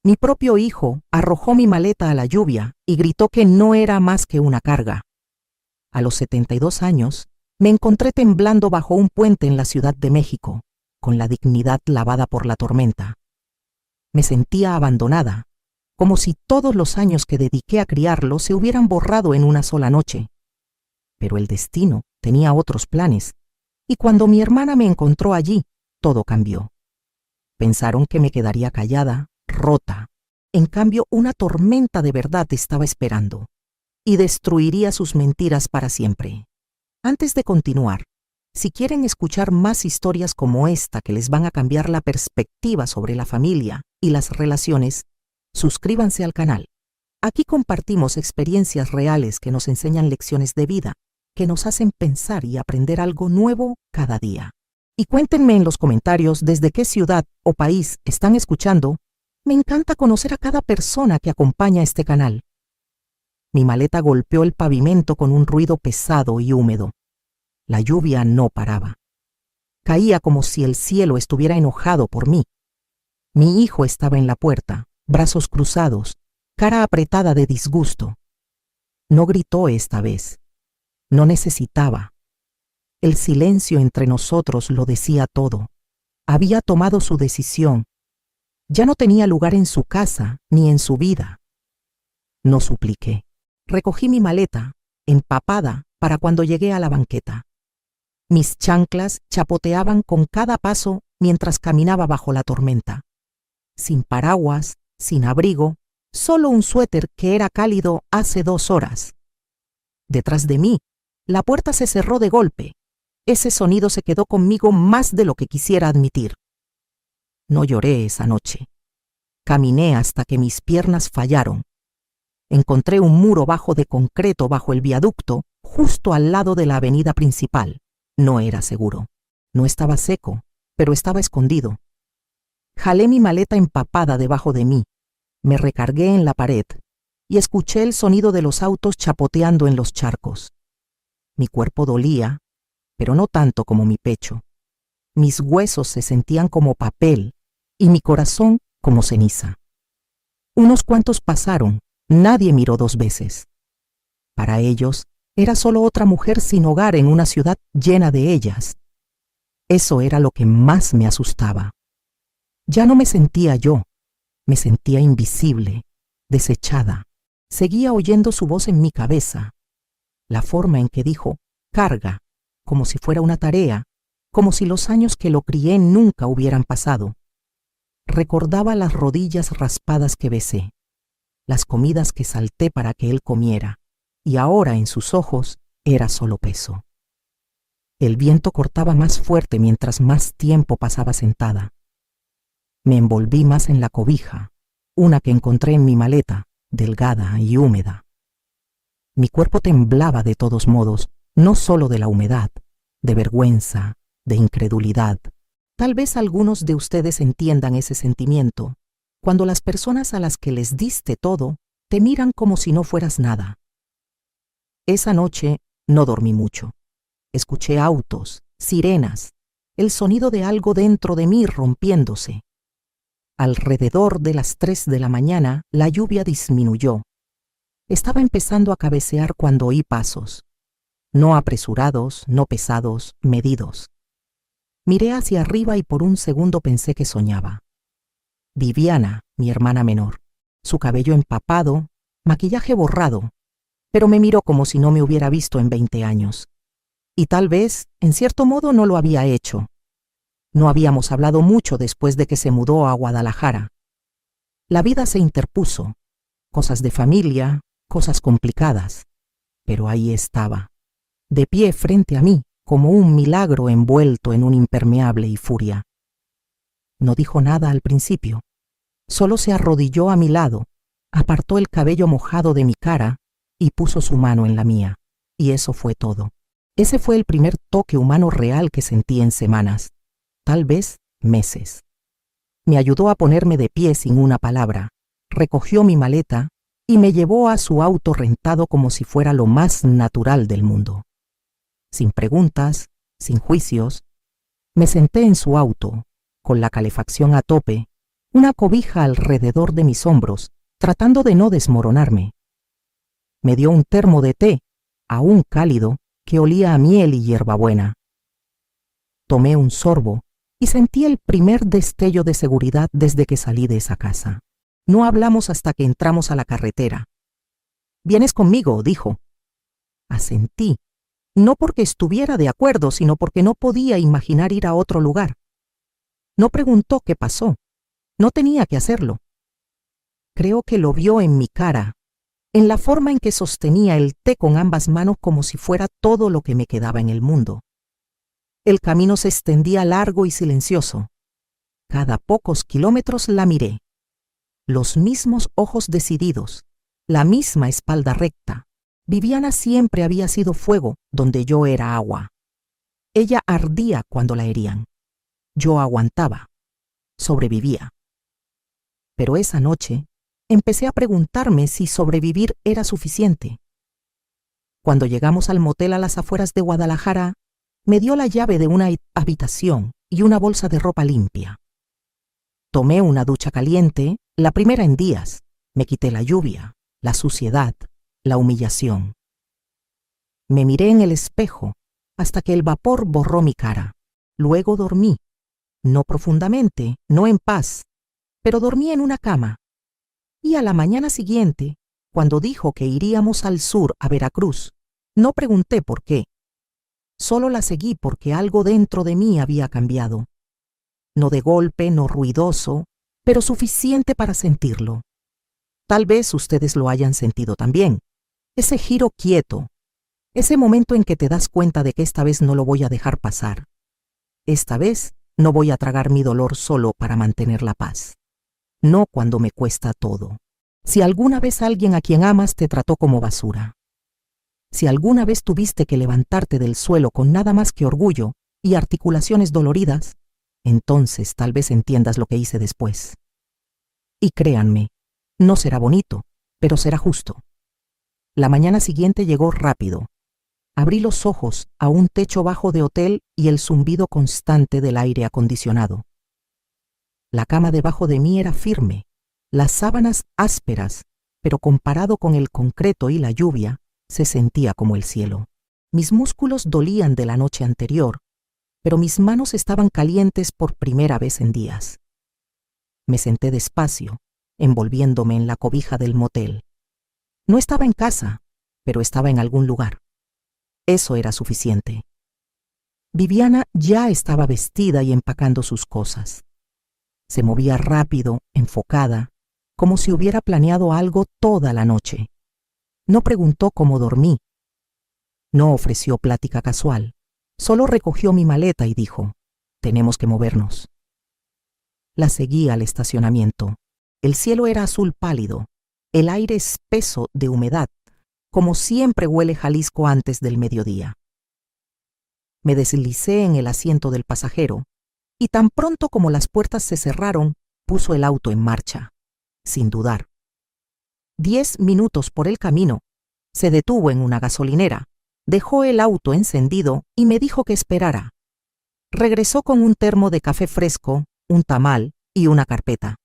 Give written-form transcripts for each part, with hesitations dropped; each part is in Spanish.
Mi propio hijo arrojó mi maleta a la lluvia y gritó que no era más que una carga. A los 72 años, me encontré temblando bajo un puente en la Ciudad de México, con la dignidad lavada por la tormenta. Me sentía abandonada, como si todos los años que dediqué a criarlo se hubieran borrado en una sola noche. Pero el destino tenía otros planes, y cuando mi hermana me encontró allí, todo cambió. Pensaron que me quedaría callada, rota. En cambio, una tormenta de verdad estaba esperando, y destruiría sus mentiras para siempre. Antes de continuar, si quieren escuchar más historias como esta que les van a cambiar la perspectiva sobre la familia y las relaciones, suscríbanse al canal. Aquí compartimos experiencias reales que nos enseñan lecciones de vida, que nos hacen pensar y aprender algo nuevo cada día. Y cuéntenme en los comentarios desde qué ciudad o país están escuchando. Me encanta conocer a cada persona que acompaña este canal. Mi maleta golpeó el pavimento con un ruido pesado y húmedo. La lluvia no paraba. Caía como si el cielo estuviera enojado por mí. Mi hijo estaba en la puerta, brazos cruzados, cara apretada de disgusto. No gritó esta vez. No necesitaba. El silencio entre nosotros lo decía todo. Había tomado su decisión. Ya no tenía lugar en su casa ni en su vida. No supliqué. Recogí mi maleta, empapada, para cuando llegué a la banqueta. Mis chanclas chapoteaban con cada paso mientras caminaba bajo la tormenta. Sin paraguas, sin abrigo, solo un suéter que era cálido hace 2 horas. Detrás de mí, la puerta se cerró de golpe. Ese sonido se quedó conmigo más de lo que quisiera admitir. No lloré esa noche. Caminé hasta que mis piernas fallaron. Encontré un muro bajo de concreto bajo el viaducto, justo al lado de la avenida principal. No era seguro. No estaba seco, pero estaba escondido. Jalé mi maleta empapada debajo de mí. Me recargué en la pared y escuché el sonido de los autos chapoteando en los charcos. Mi cuerpo dolía, pero no tanto como mi pecho. Mis huesos se sentían como papel y mi corazón como ceniza. Unos cuantos pasaron, nadie miró 2 veces. Para ellos, era solo otra mujer sin hogar en una ciudad llena de ellas. Eso era lo que más me asustaba. Ya no me sentía yo, me sentía invisible, desechada. Seguía oyendo su voz en mi cabeza. La forma en que dijo, carga, como si fuera una tarea, como si los años que lo crié nunca hubieran pasado. Recordaba las rodillas raspadas que besé, las comidas que salté para que él comiera, y ahora en sus ojos era solo peso. El viento cortaba más fuerte mientras más tiempo pasaba sentada. Me envolví más en la cobija, una que encontré en mi maleta, delgada y húmeda. Mi cuerpo temblaba de todos modos, no solo de la humedad, de vergüenza, de incredulidad. Tal vez algunos de ustedes entiendan ese sentimiento, cuando las personas a las que les diste todo te miran como si no fueras nada. Esa noche no dormí mucho. Escuché autos, sirenas, el sonido de algo dentro de mí rompiéndose. Alrededor de las 3 de la mañana, la lluvia disminuyó. Estaba empezando a cabecear cuando oí pasos. No apresurados, no pesados, medidos. Miré hacia arriba y por un segundo pensé que soñaba. Viviana, mi hermana menor, su cabello empapado, maquillaje borrado, pero me miró como si no me hubiera visto en 20 años. Y tal vez, en cierto modo, no lo había hecho. No habíamos hablado mucho después de que se mudó a Guadalajara. La vida se interpuso. Cosas de familia, cosas complicadas. Pero ahí estaba, de pie frente a mí, como un milagro envuelto en un impermeable y furia. No dijo nada al principio. Solo se arrodilló a mi lado, apartó el cabello mojado de mi cara y puso su mano en la mía. Y eso fue todo. Ese fue el primer toque humano real que sentí en semanas, tal vez meses. Me ayudó a ponerme de pie sin una palabra, recogió mi maleta y me llevó a su auto rentado como si fuera lo más natural del mundo. Sin preguntas, sin juicios, me senté en su auto, con la calefacción a tope, una cobija alrededor de mis hombros, tratando de no desmoronarme. Me dio un termo de té, aún cálido, que olía a miel y hierbabuena. Tomé un sorbo y sentí el primer destello de seguridad desde que salí de esa casa. No hablamos hasta que entramos a la carretera. «¿Vienes conmigo?», dijo. Asentí, no porque estuviera de acuerdo, sino porque no podía imaginar ir a otro lugar. No preguntó qué pasó. No tenía que hacerlo. Creo que lo vio en mi cara, en la forma en que sostenía el té con ambas manos como si fuera todo lo que me quedaba en el mundo. El camino se extendía largo y silencioso. Cada pocos kilómetros la miré. Los mismos ojos decididos, la misma espalda recta. Viviana siempre había sido fuego donde yo era agua. Ella ardía cuando la herían. Yo aguantaba, sobrevivía. Pero esa noche empecé a preguntarme si sobrevivir era suficiente. Cuando llegamos al motel a las afueras de Guadalajara, me dio la llave de una habitación y una bolsa de ropa limpia. Tomé una ducha caliente, la primera en días. Me quité la lluvia, la suciedad, la humillación. Me miré en el espejo hasta que el vapor borró mi cara. Luego dormí, no profundamente, no en paz, pero dormí en una cama. Y a la mañana siguiente, cuando dijo que iríamos al sur a Veracruz, no pregunté por qué. Solo la seguí porque algo dentro de mí había cambiado. No de golpe, no ruidoso, pero suficiente para sentirlo. Tal vez ustedes lo hayan sentido también. Ese giro quieto, ese momento en que te das cuenta de que esta vez no lo voy a dejar pasar. Esta vez no voy a tragar mi dolor solo para mantener la paz. No cuando me cuesta todo. Si alguna vez alguien a quien amas te trató como basura. Si alguna vez tuviste que levantarte del suelo con nada más que orgullo y articulaciones doloridas, entonces tal vez entiendas lo que hice después. Y créanme, no será bonito, pero será justo. La mañana siguiente llegó rápido. Abrí los ojos a un techo bajo de hotel y el zumbido constante del aire acondicionado. La cama debajo de mí era firme, las sábanas ásperas, pero comparado con el concreto y la lluvia, se sentía como el cielo. Mis músculos dolían de la noche anterior, pero mis manos estaban calientes por primera vez en días. Me senté despacio, envolviéndome en la cobija del motel. No estaba en casa, pero estaba en algún lugar. Eso era suficiente. Viviana ya estaba vestida y empacando sus cosas. Se movía rápido, enfocada, como si hubiera planeado algo toda la noche. No preguntó cómo dormí. No ofreció plática casual. Solo recogió mi maleta y dijo, «Tenemos que movernos». La seguí al estacionamiento. El cielo era azul pálido, el aire espeso de humedad, como siempre huele Jalisco antes del mediodía. Me deslicé en el asiento del pasajero y tan pronto como las puertas se cerraron, puso el auto en marcha, sin dudar. 10 minutos por el camino, se detuvo en una gasolinera, dejó el auto encendido y me dijo que esperara. Regresó con un termo de café fresco, un tamal y una carpeta.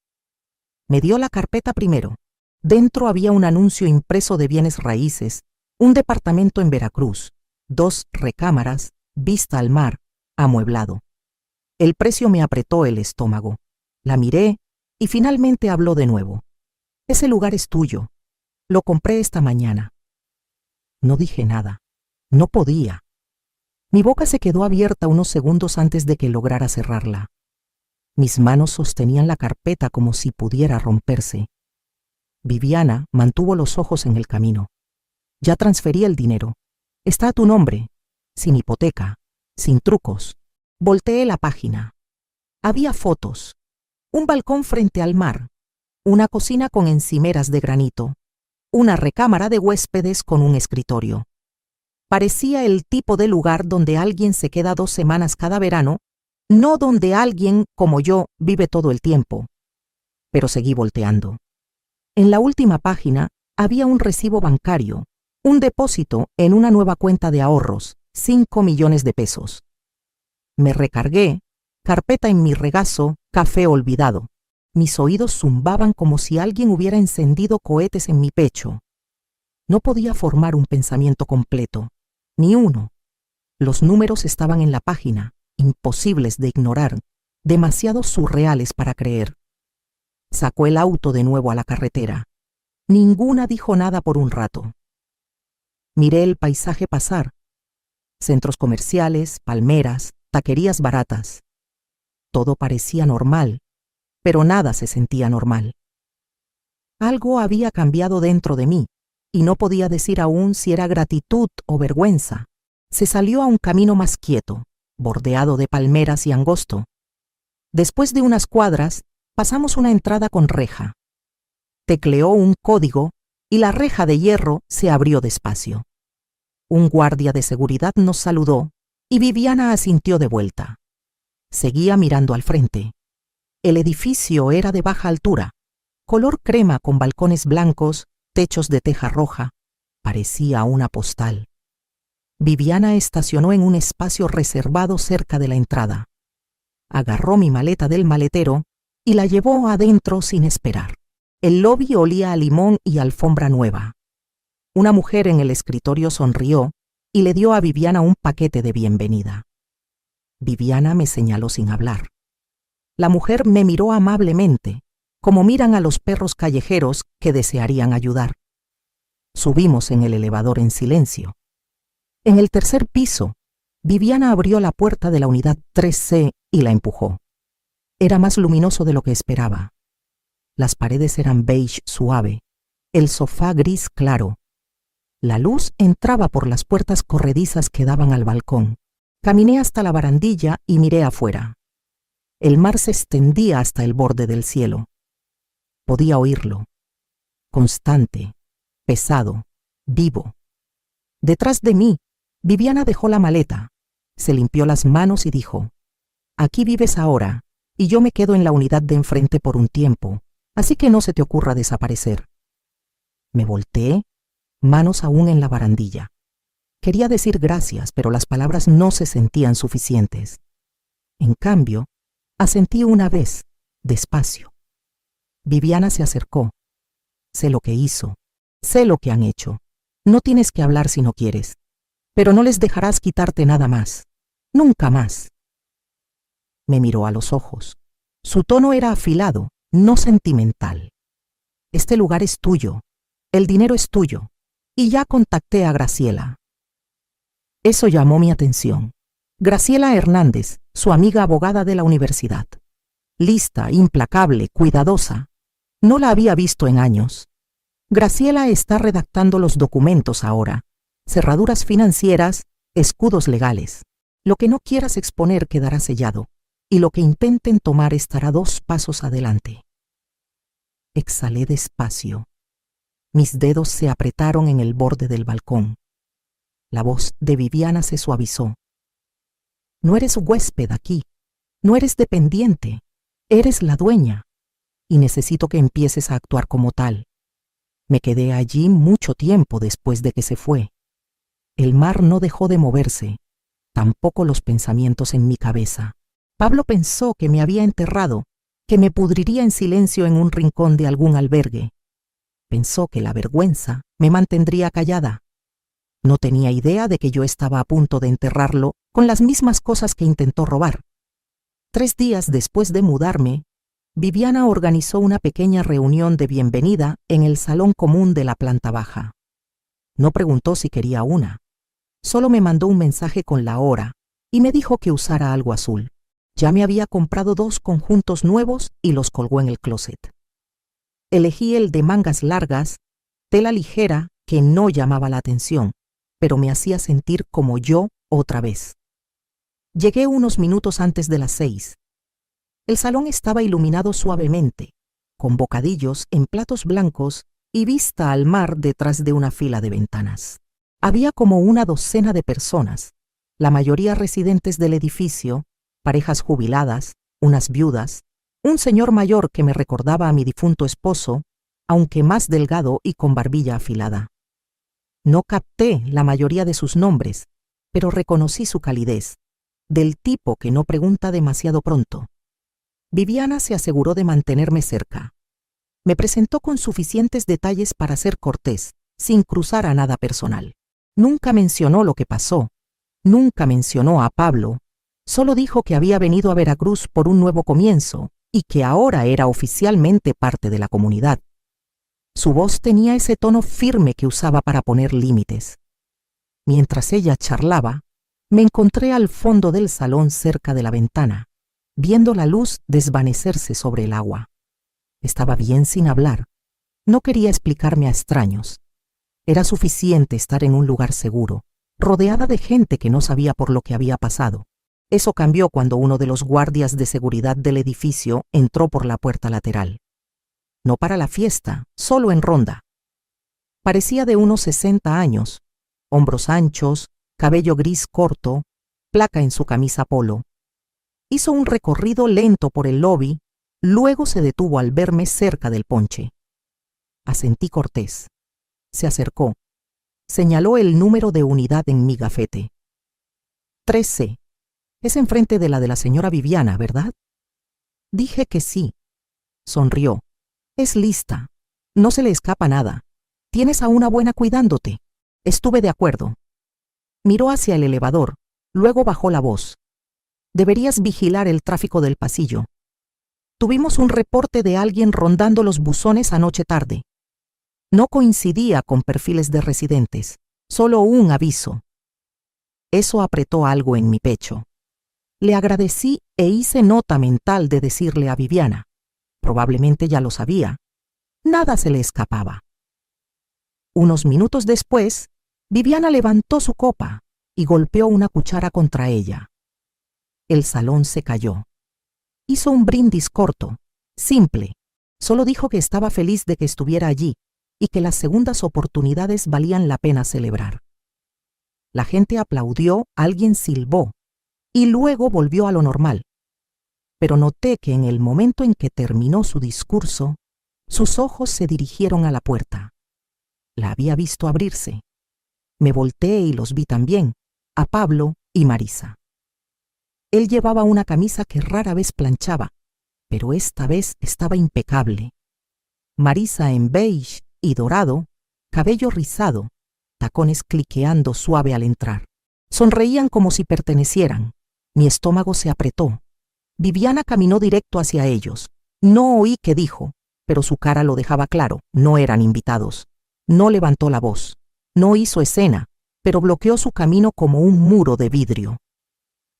Me dio la carpeta primero. Dentro había un anuncio impreso de bienes raíces, un departamento en Veracruz, 2 recámaras, vista al mar, amueblado. El precio me apretó el estómago. La miré y finalmente habló de nuevo. «Ese lugar es tuyo. Lo compré esta mañana». No dije nada. No podía. Mi boca se quedó abierta unos segundos antes de que lograra cerrarla. Mis manos sostenían la carpeta como si pudiera romperse. Viviana mantuvo los ojos en el camino. «Ya transferí el dinero. Está a tu nombre, sin hipoteca, sin trucos». Volteé la página. Había fotos. Un balcón frente al mar. Una cocina con encimeras de granito. Una recámara de huéspedes con un escritorio. Parecía el tipo de lugar donde alguien se queda 2 semanas cada verano, no donde alguien, como yo, vive todo el tiempo. Pero seguí volteando. En la última página había un recibo bancario, un depósito en una nueva cuenta de ahorros, 5 millones de pesos. Me recargué, carpeta en mi regazo, café olvidado. Mis oídos zumbaban como si alguien hubiera encendido cohetes en mi pecho. No podía formar un pensamiento completo, ni uno. Los números estaban en la página, imposibles de ignorar, demasiado surreales para creer. Sacó el auto de nuevo a la carretera. Ninguna dijo nada por un rato. Miré el paisaje pasar. Centros comerciales, palmeras, taquerías baratas. Todo parecía normal, pero nada se sentía normal. Algo había cambiado dentro de mí, y no podía decir aún si era gratitud o vergüenza. Se salió a un camino más quieto, bordeado de palmeras y angosto. Después de unas cuadras, pasamos una entrada con reja. Tecleó un código y la reja de hierro se abrió despacio. Un guardia de seguridad nos saludó y Viviana asintió de vuelta. Seguía mirando al frente. El edificio era de baja altura, color crema con balcones blancos, techos de teja roja. Parecía una postal. Viviana estacionó en un espacio reservado cerca de la entrada. Agarró mi maleta del maletero y la llevó adentro sin esperar. El lobby olía a limón y alfombra nueva. Una mujer en el escritorio sonrió y le dio a Viviana un paquete de bienvenida. Viviana me señaló sin hablar. La mujer me miró amablemente, como miran a los perros callejeros que desearían ayudar. Subimos en el elevador en silencio. En el tercer piso, Viviana abrió la puerta de la unidad 3C y la empujó. Era más luminoso de lo que esperaba. Las paredes eran beige suave, el sofá gris claro. La luz entraba por las puertas corredizas que daban al balcón. Caminé hasta la barandilla y miré afuera. El mar se extendía hasta el borde del cielo. Podía oírlo. Constante, pesado, vivo. Detrás de mí, Viviana dejó la maleta, se limpió las manos y dijo: «Aquí vives ahora, y yo me quedo en la unidad de enfrente por un tiempo, así que no se te ocurra desaparecer». Me volteé, manos aún en la barandilla. Quería decir gracias, pero las palabras no se sentían suficientes. En cambio, asentí una vez, despacio. Viviana se acercó. «Sé lo que hizo, sé lo que han hecho. No tienes que hablar si no quieres, pero no les dejarás quitarte nada más. Nunca más». Me miró a los ojos. Su tono era afilado, no sentimental. «Este lugar es tuyo, el dinero es tuyo, y ya contacté a Graciela». Eso llamó mi atención. Graciela Hernández, su amiga abogada de la universidad. Lista, implacable, cuidadosa. No la había visto en años. Graciela está redactando los documentos ahora. Cerraduras financieras, escudos legales. Lo que no quieras exponer quedará sellado, y lo que intenten tomar estará 2 pasos adelante. Exhalé despacio. Mis dedos se apretaron en el borde del balcón. La voz de Viviana se suavizó. «No eres huésped aquí, no eres dependiente, eres la dueña, y necesito que empieces a actuar como tal». Me quedé allí mucho tiempo después de que se fue. El mar no dejó de moverse, tampoco los pensamientos en mi cabeza. Pablo pensó que me había enterrado, que me pudriría en silencio en un rincón de algún albergue. Pensó que la vergüenza me mantendría callada. No tenía idea de que yo estaba a punto de enterrarlo con las mismas cosas que intentó robar. 3 días después de mudarme, Viviana organizó una pequeña reunión de bienvenida en el salón común de la planta baja. No preguntó si quería una. Solo me mandó un mensaje con la hora y me dijo que usara algo azul. Ya me había comprado 2 conjuntos nuevos y los colgó en el closet. Elegí el de mangas largas, tela ligera que no llamaba la atención, pero me hacía sentir como yo otra vez. Llegué unos minutos antes de las 6. El salón estaba iluminado suavemente, con bocadillos en platos blancos y vista al mar detrás de una fila de ventanas. Había como una docena de personas, la mayoría residentes del edificio, parejas jubiladas, unas viudas, un señor mayor que me recordaba a mi difunto esposo, aunque más delgado y con barbilla afilada. No capté la mayoría de sus nombres, pero reconocí su calidez, del tipo que no pregunta demasiado pronto. Viviana se aseguró de mantenerme cerca. Me presentó con suficientes detalles para ser cortés, sin cruzar a nada personal. Nunca mencionó lo que pasó. Nunca mencionó a Pablo. Solo dijo que había venido a Veracruz por un nuevo comienzo y que ahora era oficialmente parte de la comunidad. Su voz tenía ese tono firme que usaba para poner límites. Mientras ella charlaba, me encontré al fondo del salón cerca de la ventana, viendo la luz desvanecerse sobre el agua. Estaba bien sin hablar. No quería explicarme a extraños. Era suficiente estar en un lugar seguro, rodeada de gente que no sabía por lo que había pasado. Eso cambió cuando uno de los guardias de seguridad del edificio entró por la puerta lateral. No para la fiesta, solo en ronda. Parecía de unos 60 años, hombros anchos, cabello gris corto, placa en su camisa polo. Hizo un recorrido lento por el lobby, luego se detuvo al verme cerca del ponche. Asentí cortés. Se acercó. Señaló el número de unidad en mi gafete. 3C. Es enfrente de la señora Viviana, ¿verdad? Dije que sí. Sonrió. Es lista. No se le escapa nada. Tienes a una buena cuidándote. Estuve de acuerdo. Miró hacia el elevador, luego bajó la voz. Deberías vigilar el tráfico del pasillo. Tuvimos un reporte de alguien rondando los buzones anoche tarde. No coincidía con perfiles de residentes, solo un aviso. Eso apretó algo en mi pecho. Le agradecí e hice nota mental de decirle a Viviana. Probablemente ya lo sabía. Nada se le escapaba. Unos minutos después, Viviana levantó su copa y golpeó una cuchara contra ella. El salón se cayó. Hizo un brindis corto, simple. Solo dijo que estaba feliz de que estuviera allí y que las segundas oportunidades valían la pena celebrar. La gente aplaudió, alguien silbó y luego volvió a lo normal. Pero noté que en el momento en que terminó su discurso, sus ojos se dirigieron a la puerta. La había visto abrirse. Me volteé y los vi también, a Pablo y Marisa. Él llevaba una camisa que rara vez planchaba, pero esta vez estaba impecable. Marisa en beige y dorado, cabello rizado, tacones cliqueando suave al entrar. Sonreían como si pertenecieran. Mi estómago se apretó. Viviana caminó directo hacia ellos. No oí qué dijo, pero su cara lo dejaba claro, no eran invitados. No levantó la voz. No hizo escena, pero bloqueó su camino como un muro de vidrio.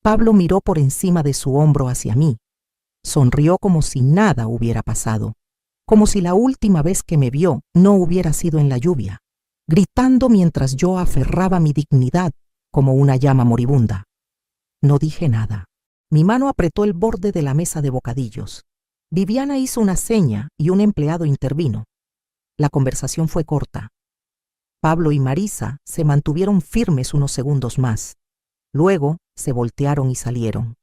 Pablo miró por encima de su hombro hacia mí. Sonrió como si nada hubiera pasado, como si la última vez que me vio no hubiera sido en la lluvia, gritando mientras yo aferraba mi dignidad como una llama moribunda. No dije nada. Mi mano apretó el borde de la mesa de bocadillos. Viviana hizo una seña y un empleado intervino. La conversación fue corta. Pablo y Marisa se mantuvieron firmes unos segundos más. Luego se voltearon y salieron.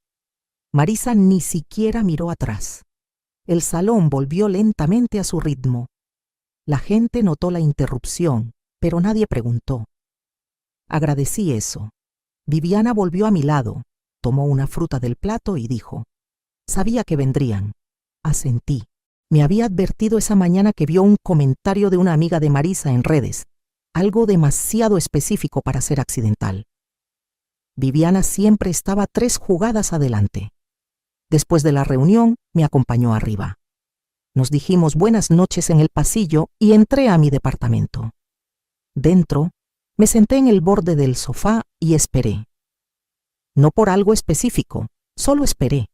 Marisa ni siquiera miró atrás. El salón volvió lentamente a su ritmo. La gente notó la interrupción, pero nadie preguntó. Agradecí eso. Viviana volvió a mi lado, tomó una fruta del plato y dijo: sabía que vendrían. Asentí. Me había advertido esa mañana que vio un comentario de una amiga de Marisa en redes, algo demasiado específico para ser accidental. Viviana siempre estaba 3 jugadas adelante. Después de la reunión, me acompañó arriba. Nos dijimos buenas noches en el pasillo y entré a mi departamento. Dentro, me senté en el borde del sofá y esperé. No por algo específico, solo esperé.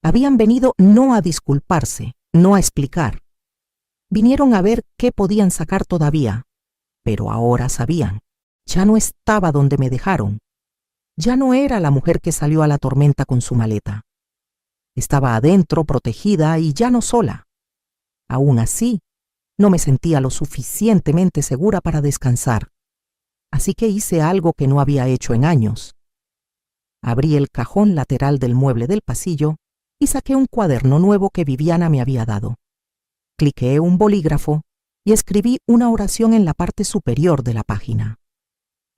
Habían venido no a disculparse, no a explicar. Vinieron a ver qué podían sacar todavía, pero ahora sabían. Ya no estaba donde me dejaron. Ya no era la mujer que salió a la tormenta con su maleta. Estaba adentro, protegida y ya no sola. Aún así, no me sentía lo suficientemente segura para descansar. Así que hice algo que no había hecho en años. Abrí el cajón lateral del mueble del pasillo y saqué un cuaderno nuevo que Viviana me había dado. Cliqueé un bolígrafo y escribí una oración en la parte superior de la página.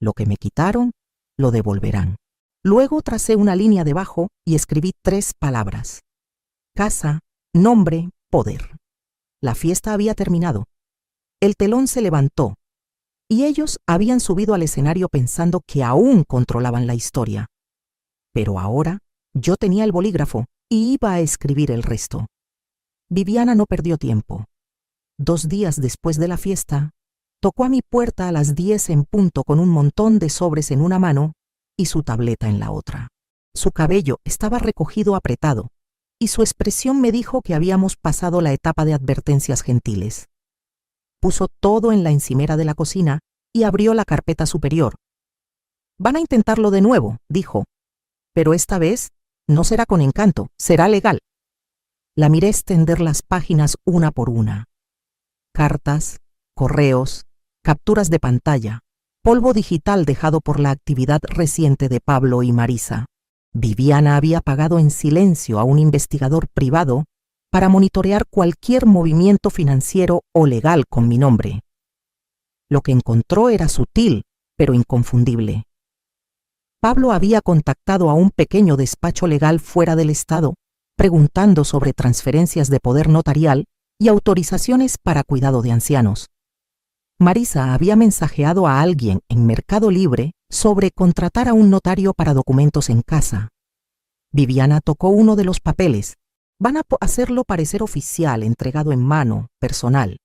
Lo que me quitaron, lo devolverán. Luego tracé una línea debajo y escribí 3 palabras. Casa, nombre, poder. La fiesta había terminado. El telón se levantó, y ellos habían subido al escenario pensando que aún controlaban la historia. Pero ahora yo tenía el bolígrafo y iba a escribir el resto. Viviana no perdió tiempo. 2 días después de la fiesta, tocó a mi puerta a las 10 en punto con un montón de sobres en una mano y su tableta en la otra. Su cabello estaba recogido apretado, y su expresión me dijo que habíamos pasado la etapa de advertencias gentiles. Puso todo en la encimera de la cocina y abrió la carpeta superior. «Van a intentarlo de nuevo», dijo, «pero esta vez no será con encanto, será legal». La miré extender las páginas una por una. Cartas, correos, capturas de pantalla, polvo digital dejado por la actividad reciente de Pablo y Marisa. Viviana había pagado en silencio a un investigador privado para monitorear cualquier movimiento financiero o legal con mi nombre. Lo que encontró era sutil, pero inconfundible. Pablo había contactado a un pequeño despacho legal fuera del estado, preguntando sobre transferencias de poder notarial y autorizaciones para cuidado de ancianos. Marisa había mensajeado a alguien en Mercado Libre sobre contratar a un notario para documentos en casa. Viviana tocó uno de los papeles. Van a hacerlo parecer oficial, entregado en mano, personal.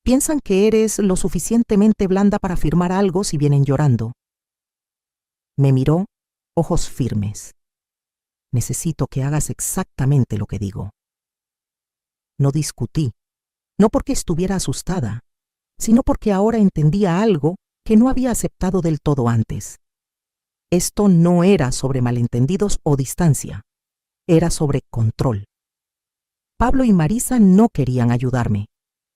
Piensan que eres lo suficientemente blanda para firmar algo si vienen llorando. Me miró, ojos firmes. Necesito que hagas exactamente lo que digo. No discutí, no porque estuviera asustada, sino porque ahora entendía algo que no había aceptado del todo antes. Esto no era sobre malentendidos o distancia, era sobre control. Pablo y Marisa no querían ayudarme,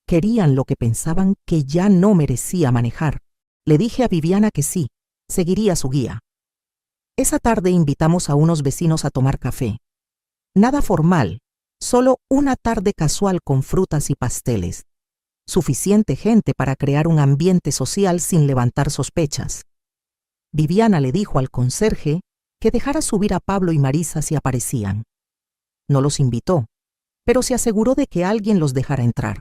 querían lo que pensaban que ya no merecía manejar. Le dije a Viviana que sí, seguiría su guía. Esa tarde invitamos a unos vecinos a tomar café. Nada formal, solo una tarde casual con frutas y pasteles. Suficiente gente para crear un ambiente social sin levantar sospechas. Viviana le dijo al conserje que dejara subir a Pablo y Marisa si aparecían. No los invitó, pero se aseguró de que alguien los dejara entrar.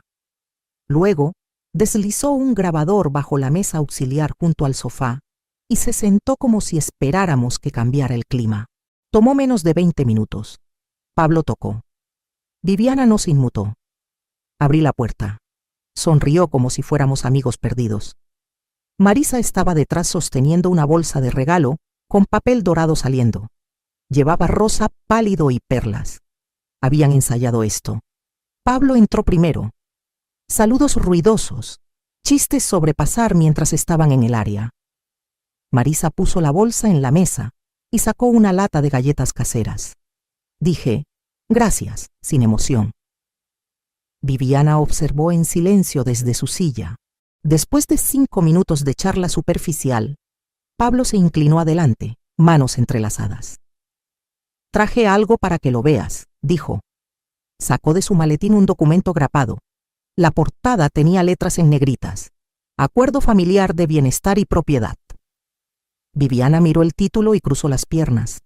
Luego, deslizó un grabador bajo la mesa auxiliar junto al sofá y se sentó como si esperáramos que cambiara el clima. Tomó menos de 20 minutos. Pablo tocó. Viviana no se inmutó. Abrí la puerta. Sonrió como si fuéramos amigos perdidos. Marisa estaba detrás sosteniendo una bolsa de regalo con papel dorado saliendo. Llevaba rosa pálido y perlas. Habían ensayado esto. Pablo entró primero. Saludos ruidosos, chistes sobre pasar mientras estaban en el área. Marisa puso la bolsa en la mesa y sacó una lata de galletas caseras. Dije, gracias, sin emoción. Viviana observó en silencio desde su silla. Después de 5 minutos de charla superficial, Pablo se inclinó adelante, manos entrelazadas. Traje algo para que lo veas, dijo. Sacó de su maletín un documento grapado. La portada tenía letras en negritas. Acuerdo familiar de bienestar y propiedad. Viviana miró el título y cruzó las piernas.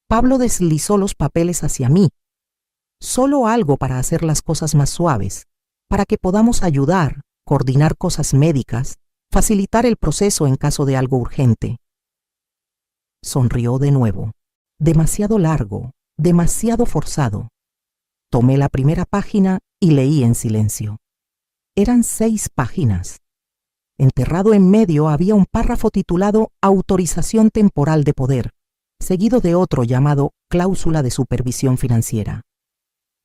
Pablo deslizó los papeles hacia mí. Solo algo para hacer las cosas más suaves, para que podamos ayudar, coordinar cosas médicas, facilitar el proceso en caso de algo urgente. Sonrió de nuevo. Demasiado largo, demasiado forzado. Tomé la primera página y leí en silencio. Eran 6 páginas. Enterrado en medio había un párrafo titulado Autorización temporal de poder, seguido de otro llamado Cláusula de supervisión financiera.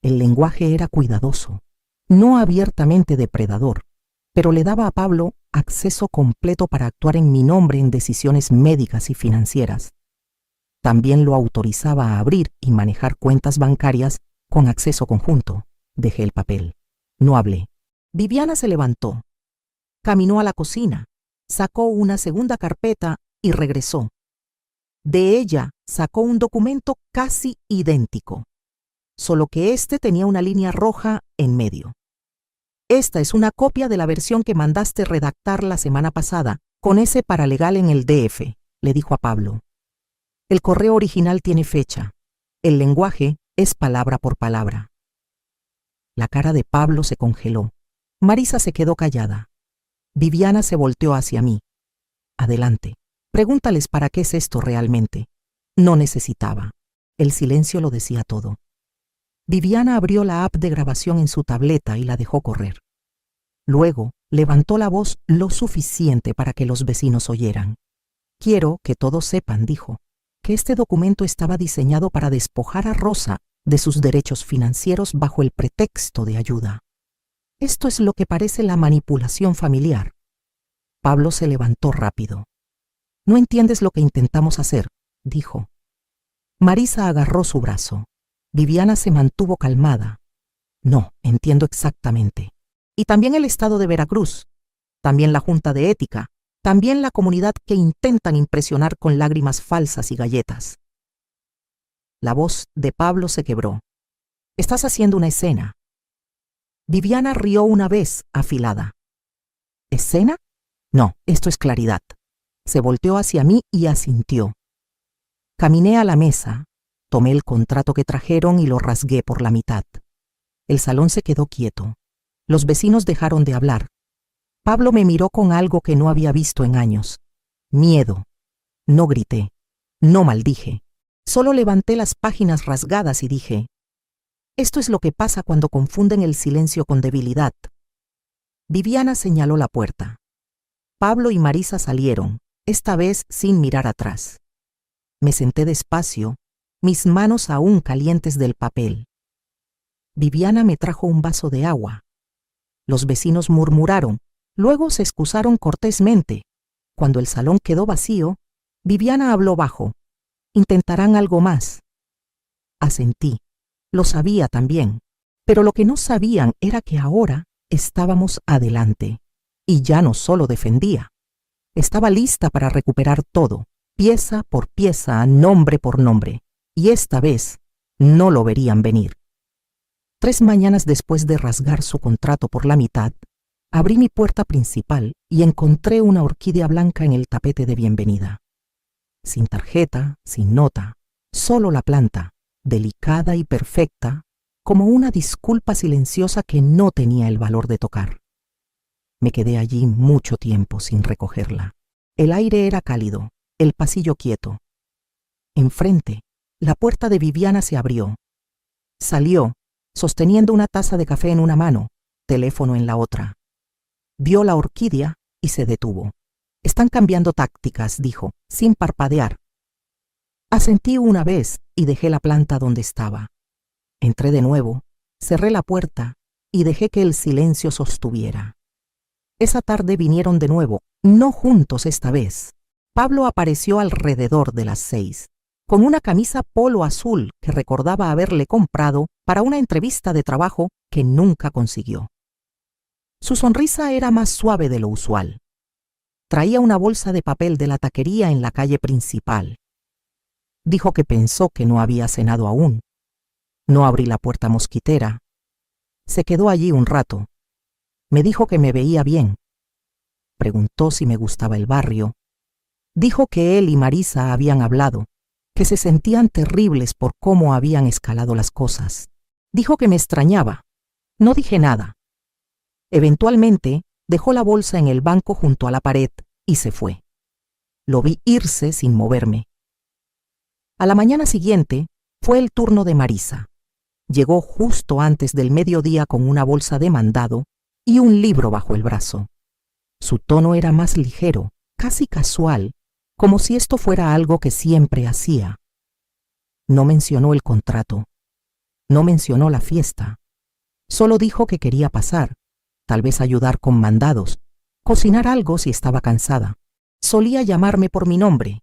El lenguaje era cuidadoso, no abiertamente depredador, pero le daba a Pablo acceso completo para actuar en mi nombre en decisiones médicas y financieras. También lo autorizaba a abrir y manejar cuentas bancarias con acceso conjunto. Dejé el papel. No hablé. Viviana se levantó. Caminó a la cocina, sacó una segunda carpeta y regresó. De ella sacó un documento casi idéntico, solo que este tenía una línea roja en medio. Esta es una copia de la versión que mandaste redactar la semana pasada, con ese paralegal en el DF, le dijo a Pablo. El correo original tiene fecha. El lenguaje Es palabra por palabra. La cara de Pablo se congeló. Marisa se quedó callada. Viviana se volteó hacia mí. Adelante. Pregúntales para qué es esto realmente. No necesitaba. El silencio lo decía todo. Viviana abrió la app de grabación en su tableta y la dejó correr. Luego levantó la voz lo suficiente para que los vecinos oyeran. Quiero que todos sepan, dijo, que este documento estaba diseñado para despojar a Rosa de sus derechos financieros bajo el pretexto de ayuda. Esto es lo que parece la manipulación familiar. Pablo se levantó rápido. No entiendes lo que intentamos hacer, dijo. Marisa agarró su brazo. Viviana se mantuvo calmada. No, entiendo exactamente. Y también el Estado de Veracruz, también la Junta de Ética, también la comunidad que intentan impresionar con lágrimas falsas y galletas. La voz de Pablo se quebró. Estás haciendo una escena. Viviana rió una vez, afilada. ¿Escena? No, esto es claridad. Se volteó hacia mí y asintió. Caminé a la mesa, tomé el contrato que trajeron y lo rasgué por la mitad. El salón se quedó quieto. Los vecinos dejaron de hablar. Pablo me miró con algo que no había visto en años. Miedo. No grité. No maldije. Solo levanté las páginas rasgadas y dije, esto es lo que pasa cuando confunden el silencio con debilidad. Viviana señaló la puerta. Pablo y Marisa salieron, esta vez sin mirar atrás. Me senté despacio, mis manos aún calientes del papel. Viviana me trajo un vaso de agua. Los vecinos murmuraron, luego se excusaron cortésmente. Cuando el salón quedó vacío, Viviana habló bajo. Intentarán algo más. Asentí. Lo sabía también. Pero lo que no sabían era que ahora estábamos adelante. Y ya no solo defendía. Estaba lista para recuperar todo, pieza por pieza, nombre por nombre. Y esta vez no lo verían venir. 3 mañanas después de rasgar su contrato por la mitad, abrí mi puerta principal y encontré una orquídea blanca en el tapete de bienvenida. Sin tarjeta, sin nota, solo la planta, delicada y perfecta, como una disculpa silenciosa que no tenía el valor de tocar. Me quedé allí mucho tiempo sin recogerla. El aire era cálido, el pasillo quieto. Enfrente, la puerta de Viviana se abrió. Salió, sosteniendo una taza de café en una mano, teléfono en la otra. Vio la orquídea y se detuvo. Están cambiando tácticas, dijo, sin parpadear. Asentí una vez y dejé la planta donde estaba. Entré de nuevo, cerré la puerta y dejé que el silencio sostuviera. Esa tarde vinieron de nuevo, no juntos esta vez. Pablo apareció alrededor de las 6, con una camisa polo azul que recordaba haberle comprado para una entrevista de trabajo que nunca consiguió. Su sonrisa era más suave de lo usual. Traía una bolsa de papel de la taquería en la calle principal. Dijo que pensó que no había cenado aún. No abrí la puerta mosquitera. Se quedó allí un rato. Me dijo que me veía bien. Preguntó si me gustaba el barrio. Dijo que él y Marisa habían hablado, que se sentían terribles por cómo habían escalado las cosas. Dijo que me extrañaba. No dije nada. Eventualmente, dejó la bolsa en el banco junto a la pared y se fue. Lo vi irse sin moverme. A la mañana siguiente fue el turno de Marisa. Llegó justo antes del mediodía con una bolsa de mandado y un libro bajo el brazo. Su tono era más ligero, casi casual, como si esto fuera algo que siempre hacía. No mencionó el contrato. No mencionó la fiesta. Solo dijo que quería pasar, tal vez ayudar con mandados, cocinar algo si estaba cansada. Solía llamarme por mi nombre.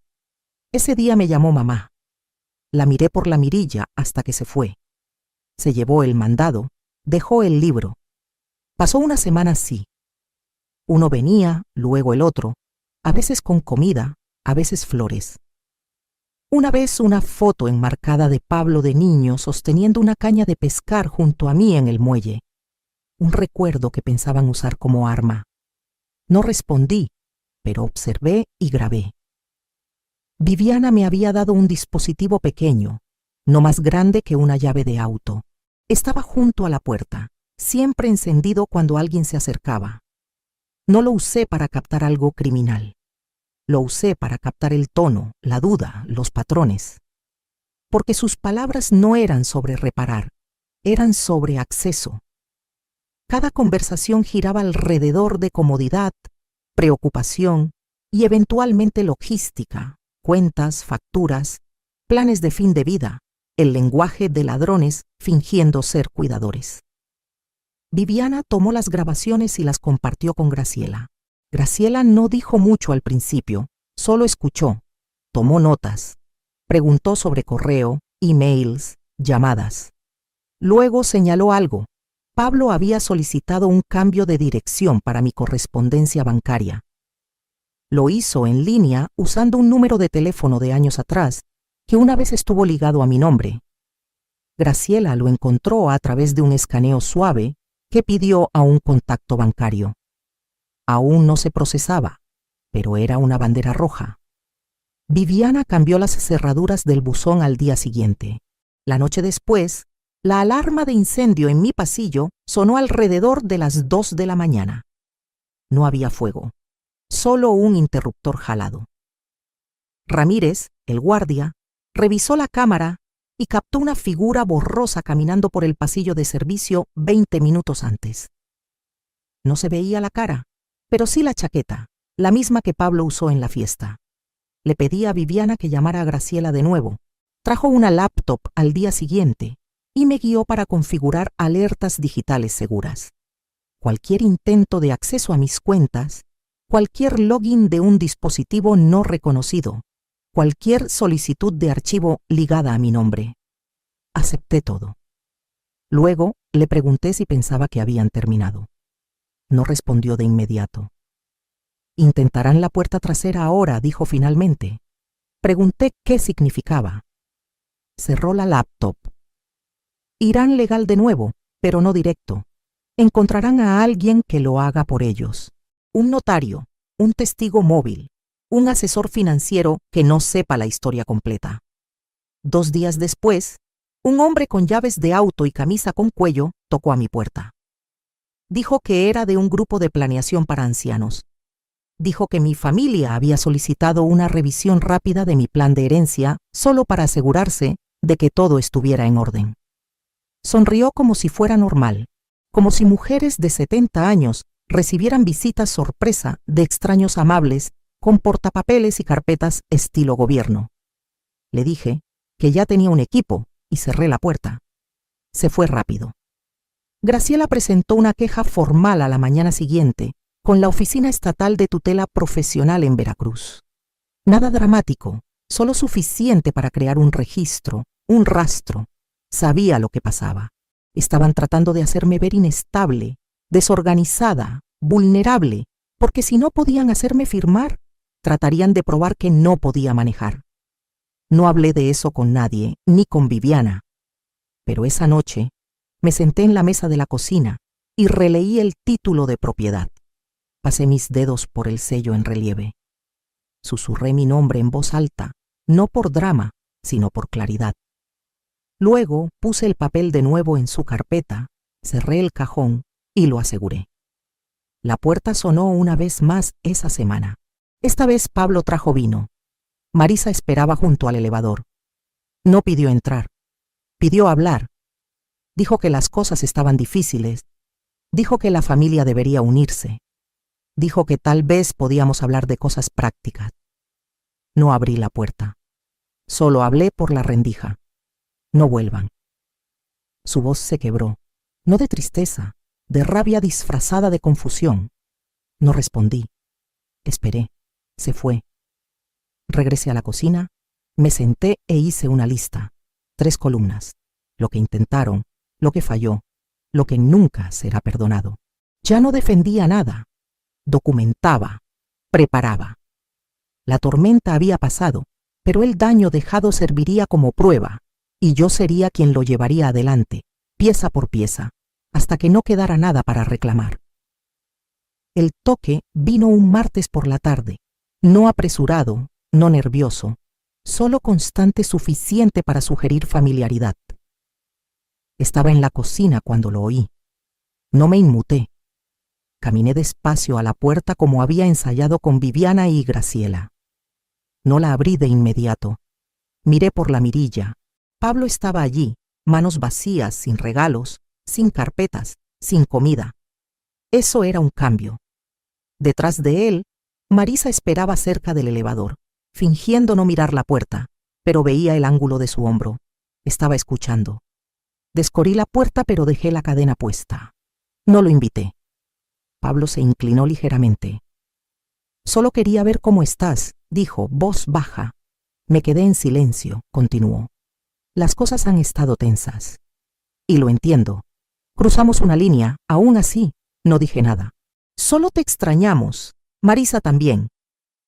Ese día me llamó mamá. La miré por la mirilla hasta que se fue. Se llevó el mandado, dejó el libro. Pasó una semana así. Uno venía, luego el otro, a veces con comida, a veces flores. Una vez una foto enmarcada de Pablo de niño sosteniendo una caña de pescar junto a mí en el muelle. Un recuerdo que pensaban usar como arma. No respondí, pero observé y grabé. Viviana me había dado un dispositivo pequeño. no más grande que una llave de auto. Estaba junto a la puerta, siempre encendido cuando alguien se acercaba. No lo usé para captar algo criminal. Lo usé para captar el tono, la duda, los patrones. Porque sus palabras no eran sobre reparar, eran sobre acceso. Cada conversación giraba alrededor de comodidad, preocupación y eventualmente logística, cuentas, facturas, planes de fin de vida, el lenguaje de ladrones fingiendo ser cuidadores. Viviana tomó las grabaciones y las compartió con Graciela. Graciela no dijo mucho al principio, solo escuchó, tomó notas, preguntó sobre correo, emails, llamadas. Luego señaló algo. Pablo había solicitado un cambio de dirección para mi correspondencia bancaria. Lo hizo en línea usando un número de teléfono de años atrás que una vez estuvo ligado a mi nombre. Graciela lo encontró a través de un escaneo suave que pidió a un contacto bancario. Aún no se procesaba, pero era una bandera roja. Viviana cambió las cerraduras del buzón al día siguiente. La noche después, la alarma de incendio en mi pasillo sonó alrededor de las 2 de la mañana. No había fuego, solo un interruptor jalado. Ramírez, el guardia, revisó la cámara y captó una figura borrosa caminando por el pasillo de servicio 20 minutos antes. No se veía la cara, pero sí la chaqueta, la misma que Pablo usó en la fiesta. Le pedí a Viviana que llamara a Graciela de nuevo. Trajo una laptop al día siguiente y me guió para configurar alertas digitales seguras. Cualquier intento de acceso a mis cuentas, cualquier login de un dispositivo no reconocido, cualquier solicitud de archivo ligada a mi nombre. Acepté todo. Luego le pregunté si pensaba que habían terminado. No respondió de inmediato. «Intentarán la puerta trasera ahora», dijo finalmente. Pregunté qué significaba. Cerró la laptop. «Irán legal de nuevo, pero no directo. Encontrarán a alguien que lo haga por ellos. Un notario, un testigo móvil, un asesor financiero que no sepa la historia completa». 2 días después, un hombre con llaves de auto y camisa con cuello tocó a mi puerta. Dijo que era de un grupo de planeación para ancianos. Dijo que mi familia había solicitado una revisión rápida de mi plan de herencia solo para asegurarse de que todo estuviera en orden. Sonrió como si fuera normal, como si mujeres de 70 años recibieran visitas sorpresa de extraños amables con portapapeles y carpetas estilo gobierno. Le dije que ya tenía un equipo y cerré la puerta. Se fue rápido. Graciela presentó una queja formal a la mañana siguiente con la Oficina Estatal de Tutela Profesional en Veracruz. Nada dramático, solo suficiente para crear un registro, un rastro. Sabía lo que pasaba. Estaban tratando de hacerme ver inestable, desorganizada, vulnerable, porque si no podían hacerme firmar, tratarían de probar que no podía manejar. No hablé de eso con nadie, ni con Viviana. Pero esa noche me senté en la mesa de la cocina y releí el título de propiedad. Pasé mis dedos por el sello en relieve. Susurré mi nombre en voz alta, no por drama, sino por claridad. Luego puse el papel de nuevo en su carpeta, cerré el cajón y lo aseguré. La puerta sonó una vez más esa semana. Esta vez Pablo trajo vino. Marisa esperaba junto al elevador. No pidió entrar. Pidió hablar. Dijo que las cosas estaban difíciles. Dijo que la familia debería unirse. Dijo que tal vez podíamos hablar de cosas prácticas. No abrí la puerta. Solo hablé por la rendija. No vuelvan. Su voz se quebró, no de tristeza, de rabia disfrazada de confusión. No respondí. Esperé. Se fue. Regresé a la cocina, me senté e hice una lista. 3 columnas. Lo que intentaron, lo que falló, lo que nunca será perdonado. Ya no defendía nada. Documentaba, preparaba. La tormenta había pasado, pero el daño dejado serviría como prueba, y yo sería quien lo llevaría adelante, pieza por pieza, hasta que no quedara nada para reclamar. El toque vino un martes por la tarde, no apresurado, no nervioso, solo constante suficiente para sugerir familiaridad. Estaba en la cocina cuando lo oí. No me inmuté. Caminé despacio a la puerta como había ensayado con Viviana y Graciela. No la abrí de inmediato. Miré por la mirilla. Pablo estaba allí, manos vacías, sin regalos, sin carpetas, sin comida. Eso era un cambio. Detrás de él, Marisa esperaba cerca del elevador, fingiendo no mirar la puerta, pero veía el ángulo de su hombro. Estaba escuchando. Descorrí la puerta, pero dejé la cadena puesta. No lo invité. Pablo se inclinó ligeramente. «Solo quería ver cómo estás», dijo, voz baja. Me quedé en silencio, continuó. Las cosas han estado tensas. Y lo entiendo. Cruzamos una línea, aún así, no dije nada. Solo te extrañamos, Marisa también.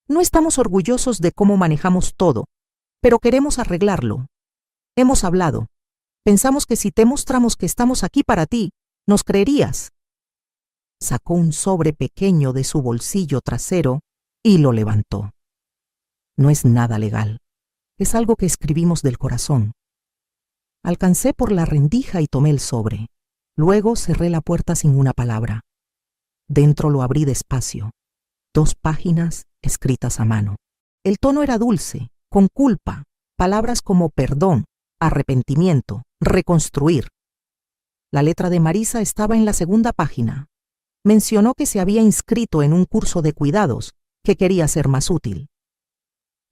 No estamos orgullosos de cómo manejamos todo, pero queremos arreglarlo. Hemos hablado. Pensamos que si te mostramos que estamos aquí para ti, nos creerías. Sacó un sobre pequeño de su bolsillo trasero y lo levantó. No es nada legal. Es algo que escribimos del corazón. Alcancé por la rendija y tomé el sobre. Luego cerré la puerta sin una palabra. Dentro lo abrí despacio. 2 páginas escritas a mano. El tono era dulce, con culpa, palabras como perdón, arrepentimiento, reconstruir. La letra de Marisa estaba en la 2ª página. Mencionó que se había inscrito en un curso de cuidados, que quería ser más útil.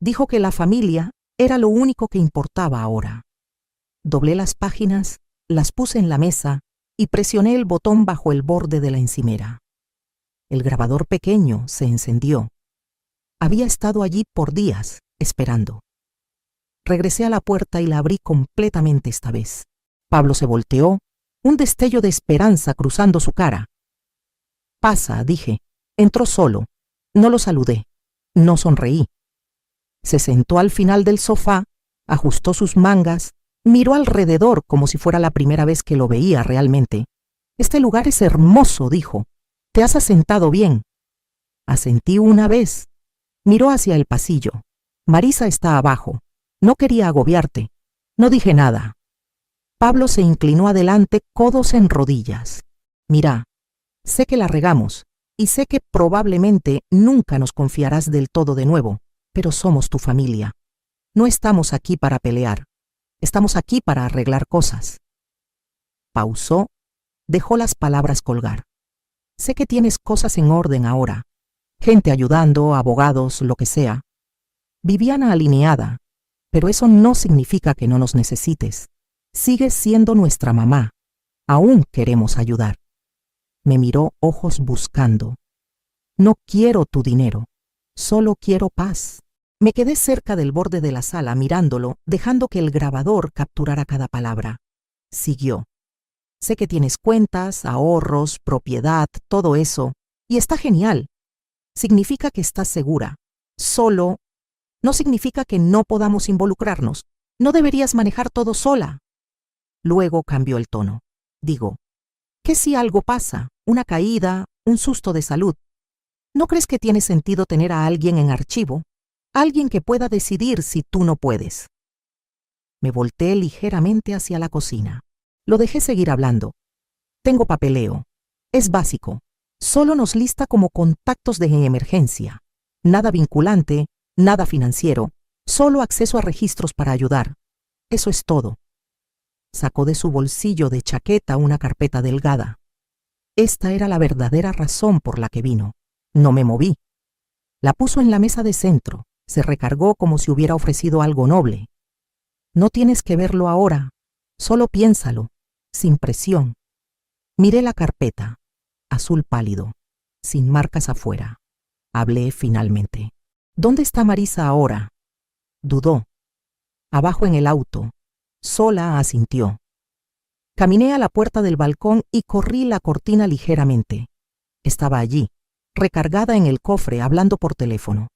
Dijo que la familia era lo único que importaba ahora. Doblé las páginas, las puse en la mesa y presioné el botón bajo el borde de la encimera. El grabador pequeño se encendió. Había estado allí por días, esperando. Regresé a la puerta y la abrí completamente esta vez. Pablo se volteó, un destello de esperanza cruzando su cara. «Pasa», dije. Entró solo. No lo saludé. No sonreí. Se sentó al final del sofá, ajustó sus mangas, miró alrededor como si fuera la primera vez que lo veía realmente. «Este lugar es hermoso», dijo. «Te has asentado bien». Asentí una vez. Miró hacia el pasillo. «Marisa está abajo. No quería agobiarte». No dije nada. Pablo se inclinó adelante, codos en rodillas. «Mira, sé que la regamos, y sé que probablemente nunca nos confiarás del todo de nuevo, pero somos tu familia. No estamos aquí para pelear. Estamos aquí para arreglar cosas». Pausó, dejó las palabras colgar. «Sé que tienes cosas en orden ahora. Gente ayudando, abogados, lo que sea. Viviana alineada. Pero eso no significa que no nos necesites. Sigues siendo nuestra mamá. Aún queremos ayudar». Me miró ojos buscando. «No quiero tu dinero. Solo quiero paz». Me quedé cerca del borde de la sala mirándolo, dejando que el grabador capturara cada palabra. Siguió. «Sé que tienes cuentas, ahorros, propiedad, todo eso, y está genial. Significa que estás segura. Solo no significa que no podamos involucrarnos. No deberías manejar todo sola». Luego cambió el tono. «Digo, ¿qué si algo pasa? Una caída, un susto de salud. ¿No crees que tiene sentido tener a alguien en archivo? Alguien que pueda decidir si tú no puedes». Me volteé ligeramente hacia la cocina. Lo dejé seguir hablando. «Tengo papeleo. Es básico. Solo nos lista como contactos de emergencia. Nada vinculante, nada financiero. Solo acceso a registros para ayudar. Eso es todo». Sacó de su bolsillo de chaqueta una carpeta delgada. Esta era la verdadera razón por la que vino. No me moví. La puso en la mesa de centro. Se recargó como si hubiera ofrecido algo noble. «No tienes que verlo ahora. Solo piénsalo, sin presión». Miré la carpeta. Azul pálido, sin marcas afuera. Hablé finalmente. «¿Dónde está Marisa ahora?» Dudó. «Abajo en el auto». Sola asintió. Caminé a la puerta del balcón y corrí la cortina ligeramente. Estaba allí, recargada en el cofre, hablando por teléfono.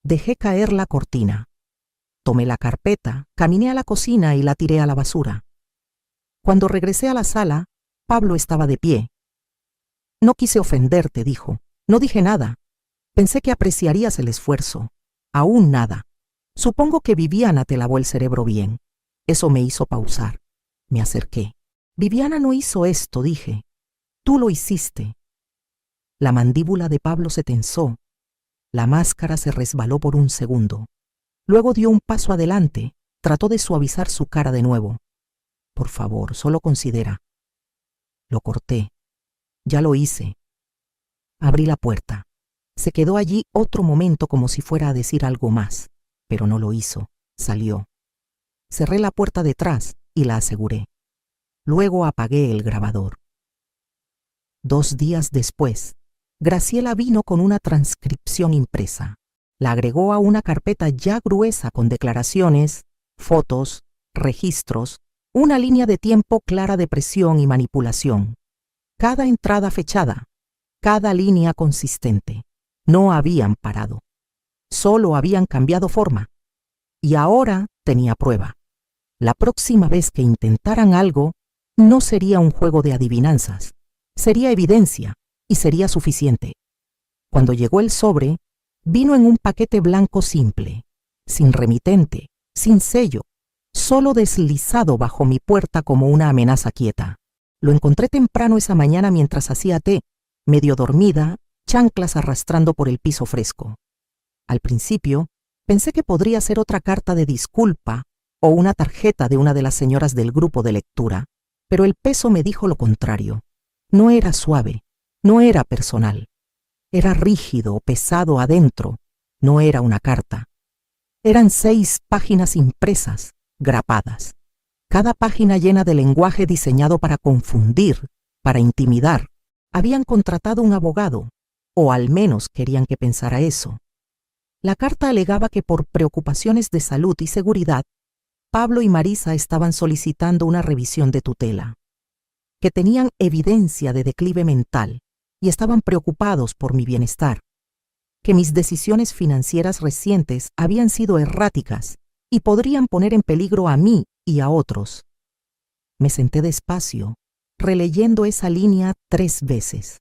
Dejé caer la cortina. Tomé la carpeta, caminé a la cocina y la tiré a la basura. Cuando regresé a la sala, Pablo estaba de pie. «No quise ofenderte», dijo. «No dije nada. Pensé que apreciarías el esfuerzo. Aún nada. Supongo que Viviana te lavó el cerebro bien. Eso me hizo pausar. Me acerqué. Viviana no hizo esto, dije. Tú lo hiciste. La mandíbula de Pablo se tensó. La máscara se resbaló por un segundo. Luego dio un paso adelante. Trató de suavizar su cara de nuevo. Por favor, solo considera. Lo corté. Ya lo hice. Abrí la puerta. Se quedó allí otro momento como si fuera a decir algo más, pero no lo hizo. Salió. Cerré la puerta detrás y la aseguré. Luego apagué el grabador. 2 días después, Graciela vino con una transcripción impresa. La agregó a una carpeta ya gruesa con declaraciones, fotos, registros, una línea de tiempo clara de presión y manipulación. Cada entrada fechada, cada línea consistente. No habían parado. Solo habían cambiado forma. Y ahora tenía prueba. La próxima vez que intentaran algo, no sería un juego de adivinanzas. Sería evidencia y sería suficiente. Cuando llegó el sobre, vino en un paquete blanco simple, sin remitente, sin sello, solo deslizado bajo mi puerta como una amenaza quieta. Lo encontré temprano esa mañana mientras hacía té, medio dormida, chanclas arrastrando por el piso fresco. Al principio, pensé que podría ser otra carta de disculpa o una tarjeta de una de las señoras del grupo de lectura, pero el peso me dijo lo contrario. No era suave, no era personal. Era rígido, pesado adentro, no era una carta. Eran 6 páginas impresas, grapadas. Cada página llena de lenguaje diseñado para confundir, para intimidar. Habían contratado un abogado, o al menos querían que pensara eso. La carta alegaba que por preocupaciones de salud y seguridad, Pablo y Marisa estaban solicitando una revisión de tutela, que tenían evidencia de declive mental y estaban preocupados por mi bienestar, que mis decisiones financieras recientes habían sido erráticas y podrían poner en peligro a mí y a otros. Me senté despacio, releyendo esa línea 3 veces.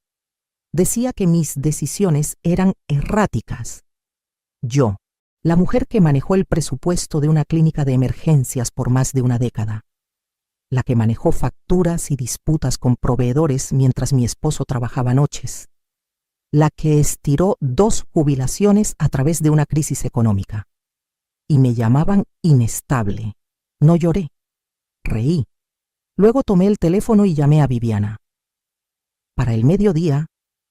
Decía que mis decisiones eran erráticas. Yo, la mujer que manejó el presupuesto de una clínica de emergencias por más de una década, la que manejó facturas y disputas con proveedores mientras mi esposo trabajaba noches, la que estiró 2 jubilaciones a través de una crisis económica. Y me llamaban inestable. No lloré, reí. Luego tomé el teléfono y llamé a Viviana. Para el mediodía,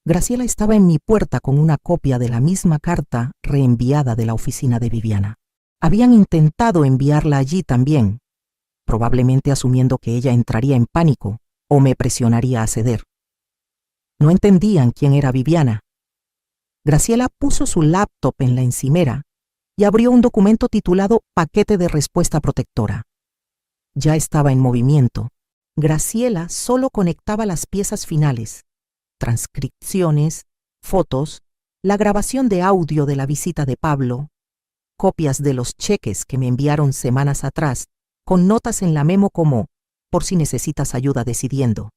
Graciela estaba en mi puerta con una copia de la misma carta reenviada de la oficina de Viviana. Habían intentado enviarla allí también, probablemente asumiendo que ella entraría en pánico o me presionaría a ceder. No entendían quién era Viviana. Graciela puso su laptop en la encimera y abrió un documento titulado Paquete de Respuesta Protectora. Ya estaba en movimiento. Graciela solo conectaba las piezas finales, transcripciones, fotos, la grabación de audio de la visita de Pablo, copias de los cheques que me enviaron semanas atrás, con notas en la memo como, por si necesitas ayuda decidiendo.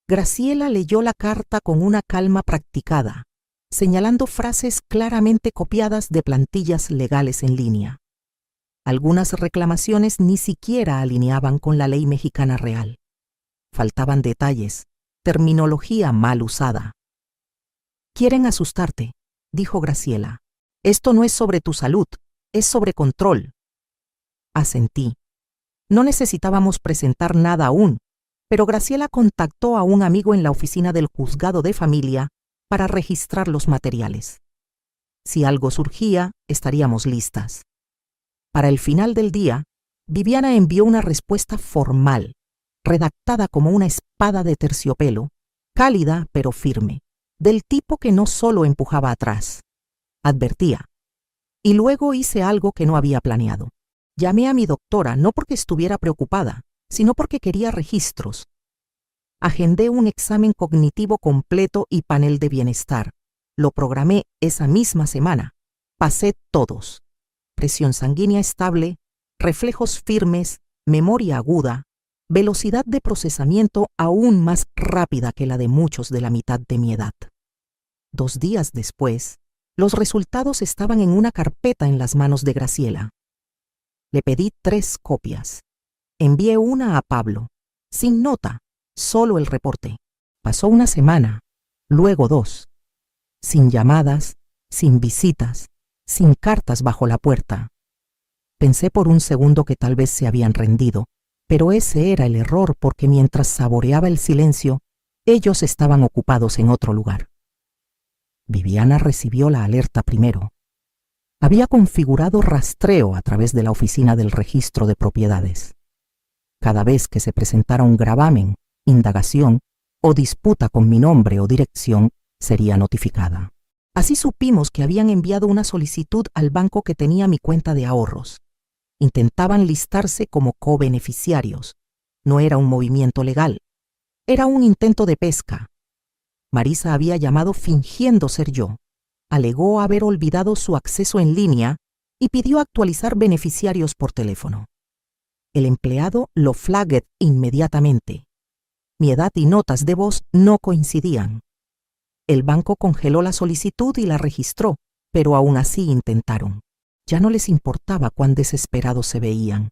Graciela leyó la carta con una calma practicada, señalando frases claramente copiadas de plantillas legales en línea. Algunas reclamaciones ni siquiera alineaban con la ley mexicana real. Faltaban detalles, terminología mal usada. Quieren asustarte, dijo Graciela. Esto no es sobre tu salud, es sobre control. Asentí. No necesitábamos presentar nada aún, pero Graciela contactó a un amigo en la oficina del juzgado de familia para registrar los materiales. Si algo surgía, estaríamos listas. Para el final del día, Viviana envió una respuesta formal, redactada como una espada de terciopelo, cálida pero firme, del tipo que no solo empujaba atrás, advertía. Y luego hice algo que no había planeado. Llamé a mi doctora no porque estuviera preocupada, sino porque quería registros. Agendé un examen cognitivo completo y panel de bienestar. Lo programé esa misma semana. Pasé todos. Presión sanguínea estable, reflejos firmes, memoria aguda, velocidad de procesamiento aún más rápida que la de muchos de la mitad de mi edad. 2 días después, Los resultados estaban en una carpeta en las manos de Graciela. Le pedí 3 copias. Envié una a Pablo, sin nota, solo el reporte. Pasó una semana, luego 2, sin llamadas, sin visitas, sin cartas bajo la puerta. Pensé por un segundo que tal vez se habían rendido, pero ese era el error porque mientras saboreaba el silencio, ellos estaban ocupados en otro lugar. Viviana recibió la alerta primero. Había configurado rastreo a través de la oficina del registro de propiedades. Cada vez que se presentara un gravamen, indagación o disputa con mi nombre o dirección, sería notificada. Así supimos que habían enviado una solicitud al banco que tenía mi cuenta de ahorros. Intentaban listarse como cobeneficiarios. No era un movimiento legal. Era un intento de pesca. Marisa había llamado fingiendo ser yo. Alegó haber olvidado su acceso en línea y pidió actualizar beneficiarios por teléfono. El empleado lo flagged inmediatamente. Mi edad y notas de voz no coincidían. El banco congeló la solicitud y la registró, pero aún así intentaron. Ya no les importaba cuán desesperados se veían.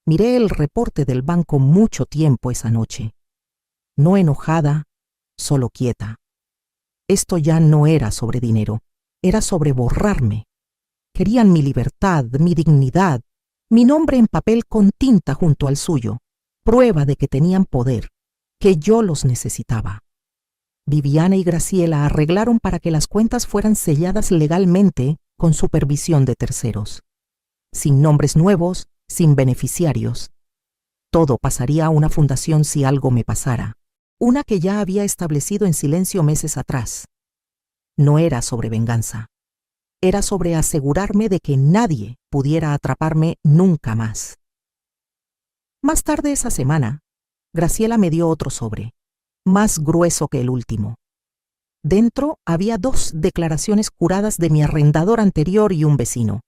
Miré el reporte del banco mucho tiempo esa noche. No enojada, solo quieta. Esto ya no era sobre dinero, era sobre borrarme. Querían mi libertad, mi dignidad, mi nombre en papel con tinta junto al suyo, prueba de que tenían poder, que yo los necesitaba. Viviana y Graciela arreglaron para que las cuentas fueran selladas legalmente con supervisión de terceros. Sin nombres nuevos, sin beneficiarios. Todo pasaría a una fundación si algo me pasara. Una que ya había establecido en silencio meses atrás. No era sobre venganza. Era sobre asegurarme de que nadie pudiera atraparme nunca más. Más tarde esa semana, Graciela me dio otro sobre, más grueso que el último. Dentro había 2 declaraciones juradas de mi arrendador anterior y un vecino,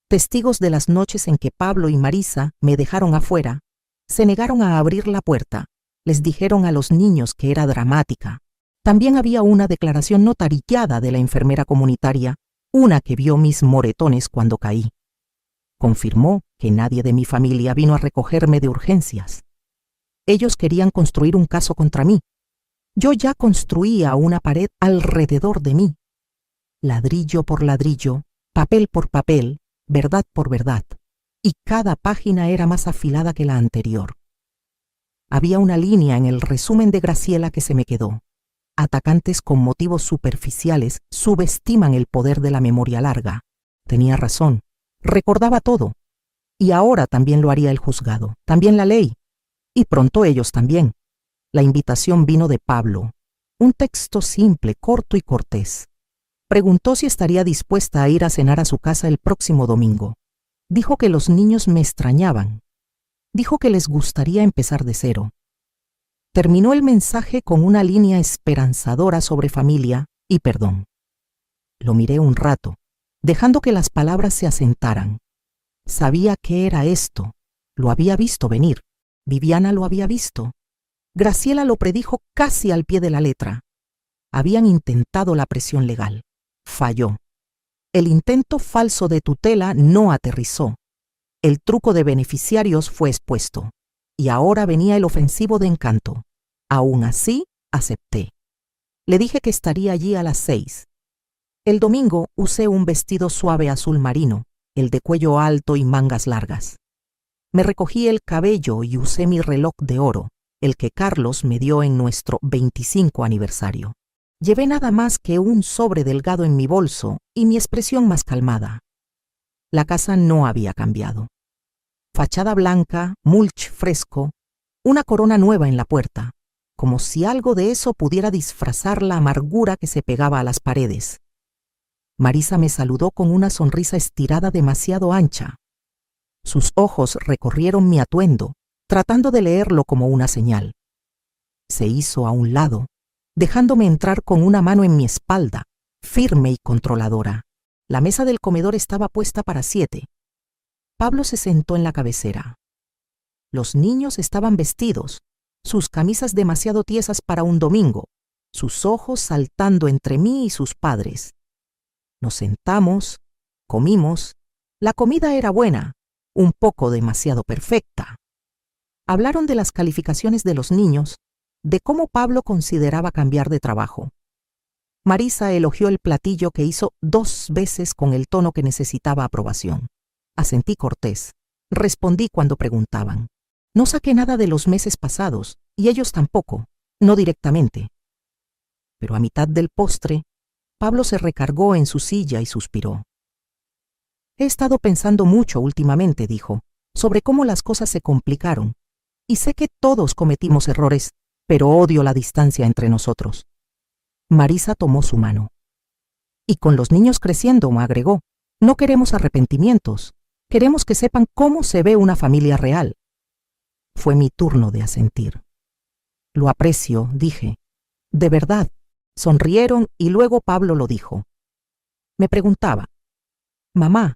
testigos de las noches en que Pablo y Marisa me dejaron afuera, se negaron a abrir la puerta, les dijeron a los niños que era dramática. También había una declaración notarillada de la enfermera comunitaria, una que vio mis moretones cuando caí. Confirmó que nadie de mi familia vino a recogerme de urgencias. Ellos querían construir un caso contra mí. Yo ya construía una pared alrededor de mí. Ladrillo por ladrillo, papel por papel, verdad por verdad. Y cada página era más afilada que la anterior. Había una línea en el resumen de Graciela que se me quedó. Atacantes con motivos superficiales subestiman el poder de la memoria larga. Tenía razón. Recordaba todo. Y ahora también lo haría el juzgado, también la ley. Y pronto ellos también. La invitación vino de Pablo. Un texto simple, corto y cortés. Preguntó si estaría dispuesta a ir a cenar a su casa el próximo domingo. Dijo que los niños me extrañaban. Dijo que les gustaría empezar de cero. Terminó el mensaje con una línea esperanzadora sobre familia y perdón. Lo miré un rato, dejando que las palabras se asentaran. Sabía qué era esto. Lo había visto venir. Viviana lo había visto. Graciela lo predijo casi al pie de la letra. Habían intentado la presión legal. Falló. El intento falso de tutela no aterrizó. El truco de beneficiarios fue expuesto. Y ahora venía el ofensivo de Encanto. Aún así, acepté. Le dije que estaría allí a las 6. El domingo usé un vestido suave azul marino, el de cuello alto y mangas largas. Me recogí el cabello y usé mi reloj de oro, el que Carlos me dio en nuestro 25 aniversario. Llevé nada más que un sobre delgado en mi bolso y mi expresión más calmada. La casa no había cambiado. Fachada blanca, mulch fresco, una corona nueva en la puerta, como si algo de eso pudiera disfrazar la amargura que se pegaba a las paredes. Marisa me saludó con una sonrisa estirada demasiado ancha. Sus ojos recorrieron mi atuendo, tratando de leerlo como una señal. Se hizo a un lado, dejándome entrar con una mano en mi espalda, firme y controladora. La mesa del comedor estaba puesta para 7. Pablo se sentó en la cabecera. Los niños estaban vestidos, sus camisas demasiado tiesas para un domingo, sus ojos saltando entre mí y sus padres. Nos sentamos, comimos. La comida era buena, un poco demasiado perfecta. Hablaron de las calificaciones de los niños, de cómo Pablo consideraba cambiar de trabajo. Marisa elogió el platillo que hizo 2 veces con el tono que necesitaba aprobación. Asentí cortés. Respondí cuando preguntaban. No saqué nada de los meses pasados, y ellos tampoco, no directamente. Pero a mitad del postre, Pablo se recargó en su silla y suspiró. He estado pensando mucho últimamente, dijo, sobre cómo las cosas se complicaron, y sé que todos cometimos errores, pero odio la distancia entre nosotros. Marisa tomó su mano. Y con los niños creciendo, agregó, no queremos arrepentimientos, queremos que sepan cómo se ve una familia real. Fue mi turno de asentir. Lo aprecio, dije. De verdad. Sonrieron y luego Pablo lo dijo. Me preguntaba, mamá,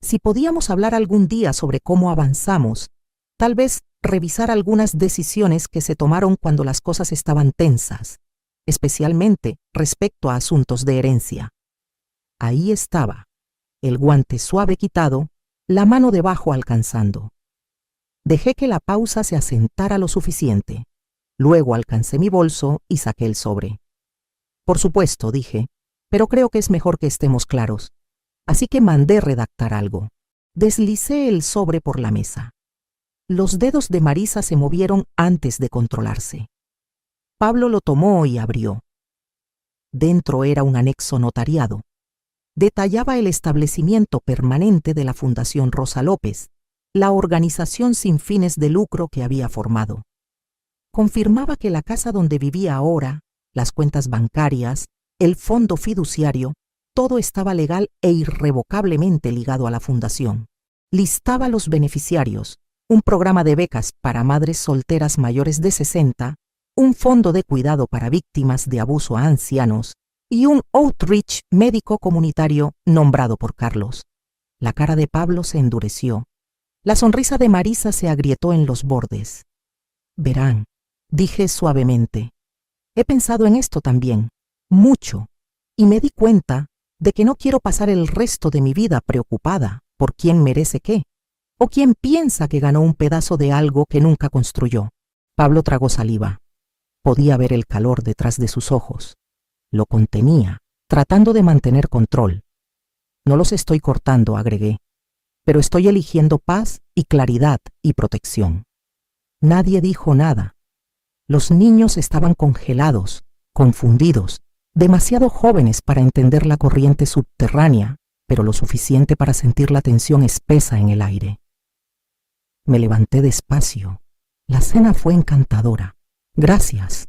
si podíamos hablar algún día sobre cómo avanzamos, tal vez revisar algunas decisiones que se tomaron cuando las cosas estaban tensas, especialmente respecto a asuntos de herencia. Ahí estaba, el guante suave quitado, la mano debajo alcanzando. Dejé que la pausa se asentara lo suficiente. Luego alcancé mi bolso y saqué el sobre. Por supuesto, dije, pero creo que es mejor que estemos claros. Así que mandé redactar algo. Deslicé el sobre por la mesa. Los dedos de Marisa se movieron antes de controlarse. Pablo lo tomó y abrió. Dentro era un anexo notariado. Detallaba el establecimiento permanente de la Fundación Rosa López, la organización sin fines de lucro que había formado. Confirmaba que la casa donde vivía ahora, las cuentas bancarias, el fondo fiduciario, todo estaba legal e irrevocablemente ligado a la fundación. Listaba los beneficiarios, un programa de becas para madres solteras mayores de 60, un fondo de cuidado para víctimas de abuso a ancianos y un outreach médico comunitario nombrado por Carlos. La cara de Pablo se endureció. La sonrisa de Marisa se agrietó en los bordes. Verán, dije suavemente. He pensado en esto también, mucho, y me di cuenta de que no quiero pasar el resto de mi vida preocupada por quién merece qué, o quién piensa que ganó un pedazo de algo que nunca construyó. Pablo tragó saliva. Podía ver el calor detrás de sus ojos. Lo contenía, tratando de mantener control. No los estoy cortando, agregué, pero estoy eligiendo paz y claridad y protección. Nadie dijo nada. Los niños estaban congelados, confundidos, demasiado jóvenes para entender la corriente subterránea, pero lo suficiente para sentir la tensión espesa en el aire. Me levanté despacio. La cena fue encantadora. Gracias.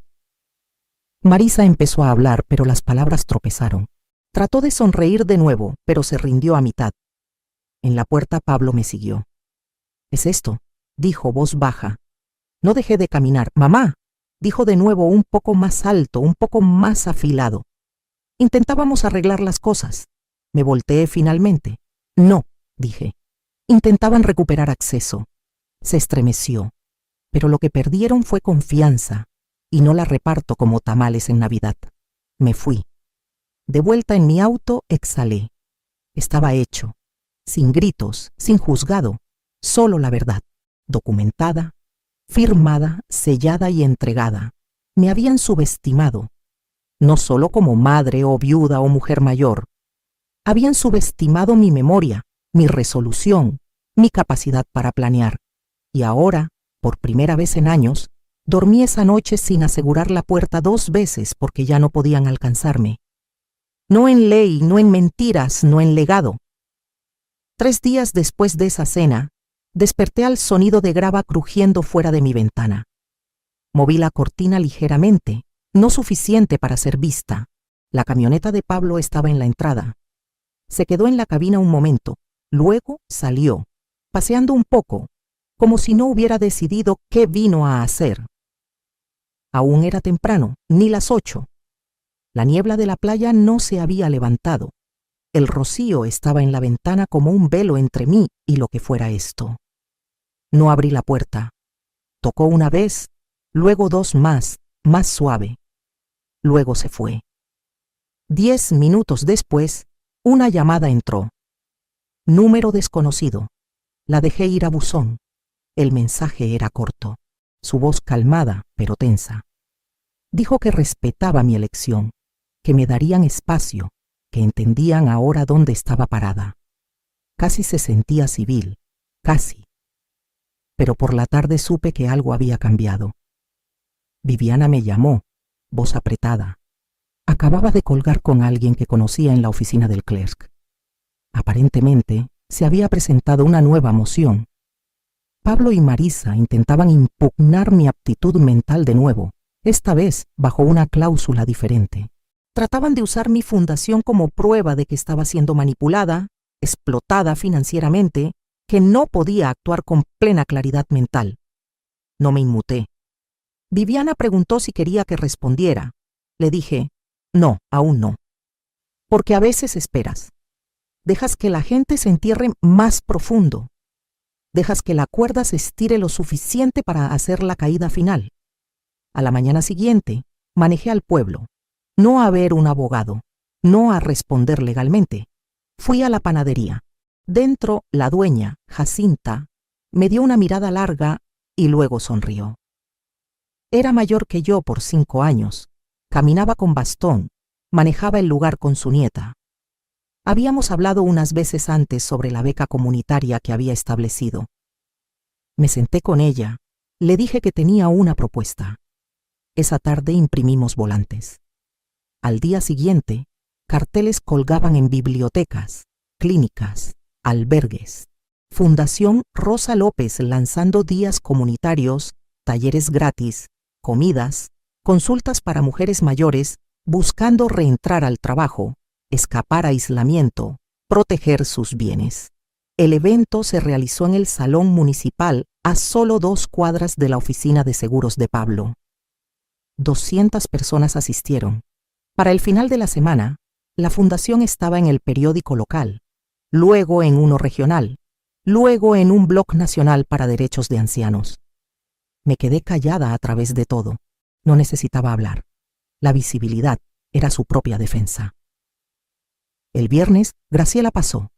Marisa empezó a hablar, pero las palabras tropezaron. Trató de sonreír de nuevo, pero se rindió a mitad. En la puerta Pablo me siguió. «¿Es esto?», dijo voz baja. No dejé de caminar. «Mamá», dijo de nuevo un poco más alto, un poco más afilado. Intentábamos arreglar las cosas. Me volteé finalmente. «No», dije. Intentaban recuperar acceso. Se estremeció. Pero lo que perdieron fue confianza, y no la reparto como tamales en Navidad. Me fui. De vuelta en mi auto, exhalé. Estaba hecho. Sin gritos, sin juzgado, solo la verdad, documentada, firmada, sellada y entregada. Me habían subestimado, no solo como madre o viuda o mujer mayor. Habían subestimado mi memoria, mi resolución, mi capacidad para planear. Y ahora, por primera vez en años, dormí esa noche sin asegurar la puerta 2 veces porque ya no podían alcanzarme. No en ley, no en mentiras, no en legado. 3 días después de esa cena, desperté al sonido de grava crujiendo fuera de mi ventana. Moví la cortina ligeramente, no suficiente para ser vista. La camioneta de Pablo estaba en la entrada. Se quedó en la cabina un momento, luego salió, paseando un poco, como si no hubiera decidido qué vino a hacer. Aún era temprano, ni las 8. La niebla de la playa no se había levantado. El rocío estaba en la ventana como un velo entre mí y lo que fuera esto. No abrí la puerta. Tocó una vez, luego 2 más suave. Luego se fue. 10 minutos después, Una llamada entró. Número desconocido. La dejé ir a buzón. El mensaje era corto. Su voz calmada, pero tensa. Dijo que respetaba mi elección, que me darían espacio, que entendían ahora dónde estaba parada. Casi se sentía civil, casi. Pero por la tarde supe que algo había cambiado. Viviana me llamó, voz apretada. Acababa de colgar con alguien que conocía en la oficina del clerk. Aparentemente, se había presentado una nueva moción. Pablo y Marisa intentaban impugnar mi aptitud mental de nuevo, esta vez bajo una cláusula diferente. Trataban de usar mi fundación como prueba de que estaba siendo manipulada, explotada financieramente, que no podía actuar con plena claridad mental. No me inmuté. Viviana preguntó si quería que respondiera. Le dije, no, aún no. Porque a veces esperas. Dejas que la gente se entierre más profundo. Dejas que la cuerda se estire lo suficiente para hacer la caída final. A la mañana siguiente, manejé al pueblo. No a ver un abogado, no a responder legalmente. Fui a la panadería. Dentro, la dueña, Jacinta, me dio una mirada larga y luego sonrió. Era mayor que yo por 5 años. Caminaba con bastón, manejaba el lugar con su nieta. Habíamos hablado unas veces antes sobre la beca comunitaria que había establecido. Me senté con ella, le dije que tenía una propuesta. Esa tarde imprimimos volantes. Al día siguiente, carteles colgaban en bibliotecas, clínicas, albergues. Fundación Rosa López lanzando días comunitarios, talleres gratis, comidas, consultas para mujeres mayores, buscando reentrar al trabajo, escapar a aislamiento, proteger sus bienes. El evento se realizó en el Salón Municipal a solo 2 cuadras de la oficina de seguros de Pablo. 200 personas asistieron. Para el final de la semana, la fundación estaba en el periódico local, luego en uno regional, luego en un blog nacional para derechos de ancianos. Me quedé callada a través de todo. No necesitaba hablar. La visibilidad era su propia defensa. El viernes, Graciela pasó.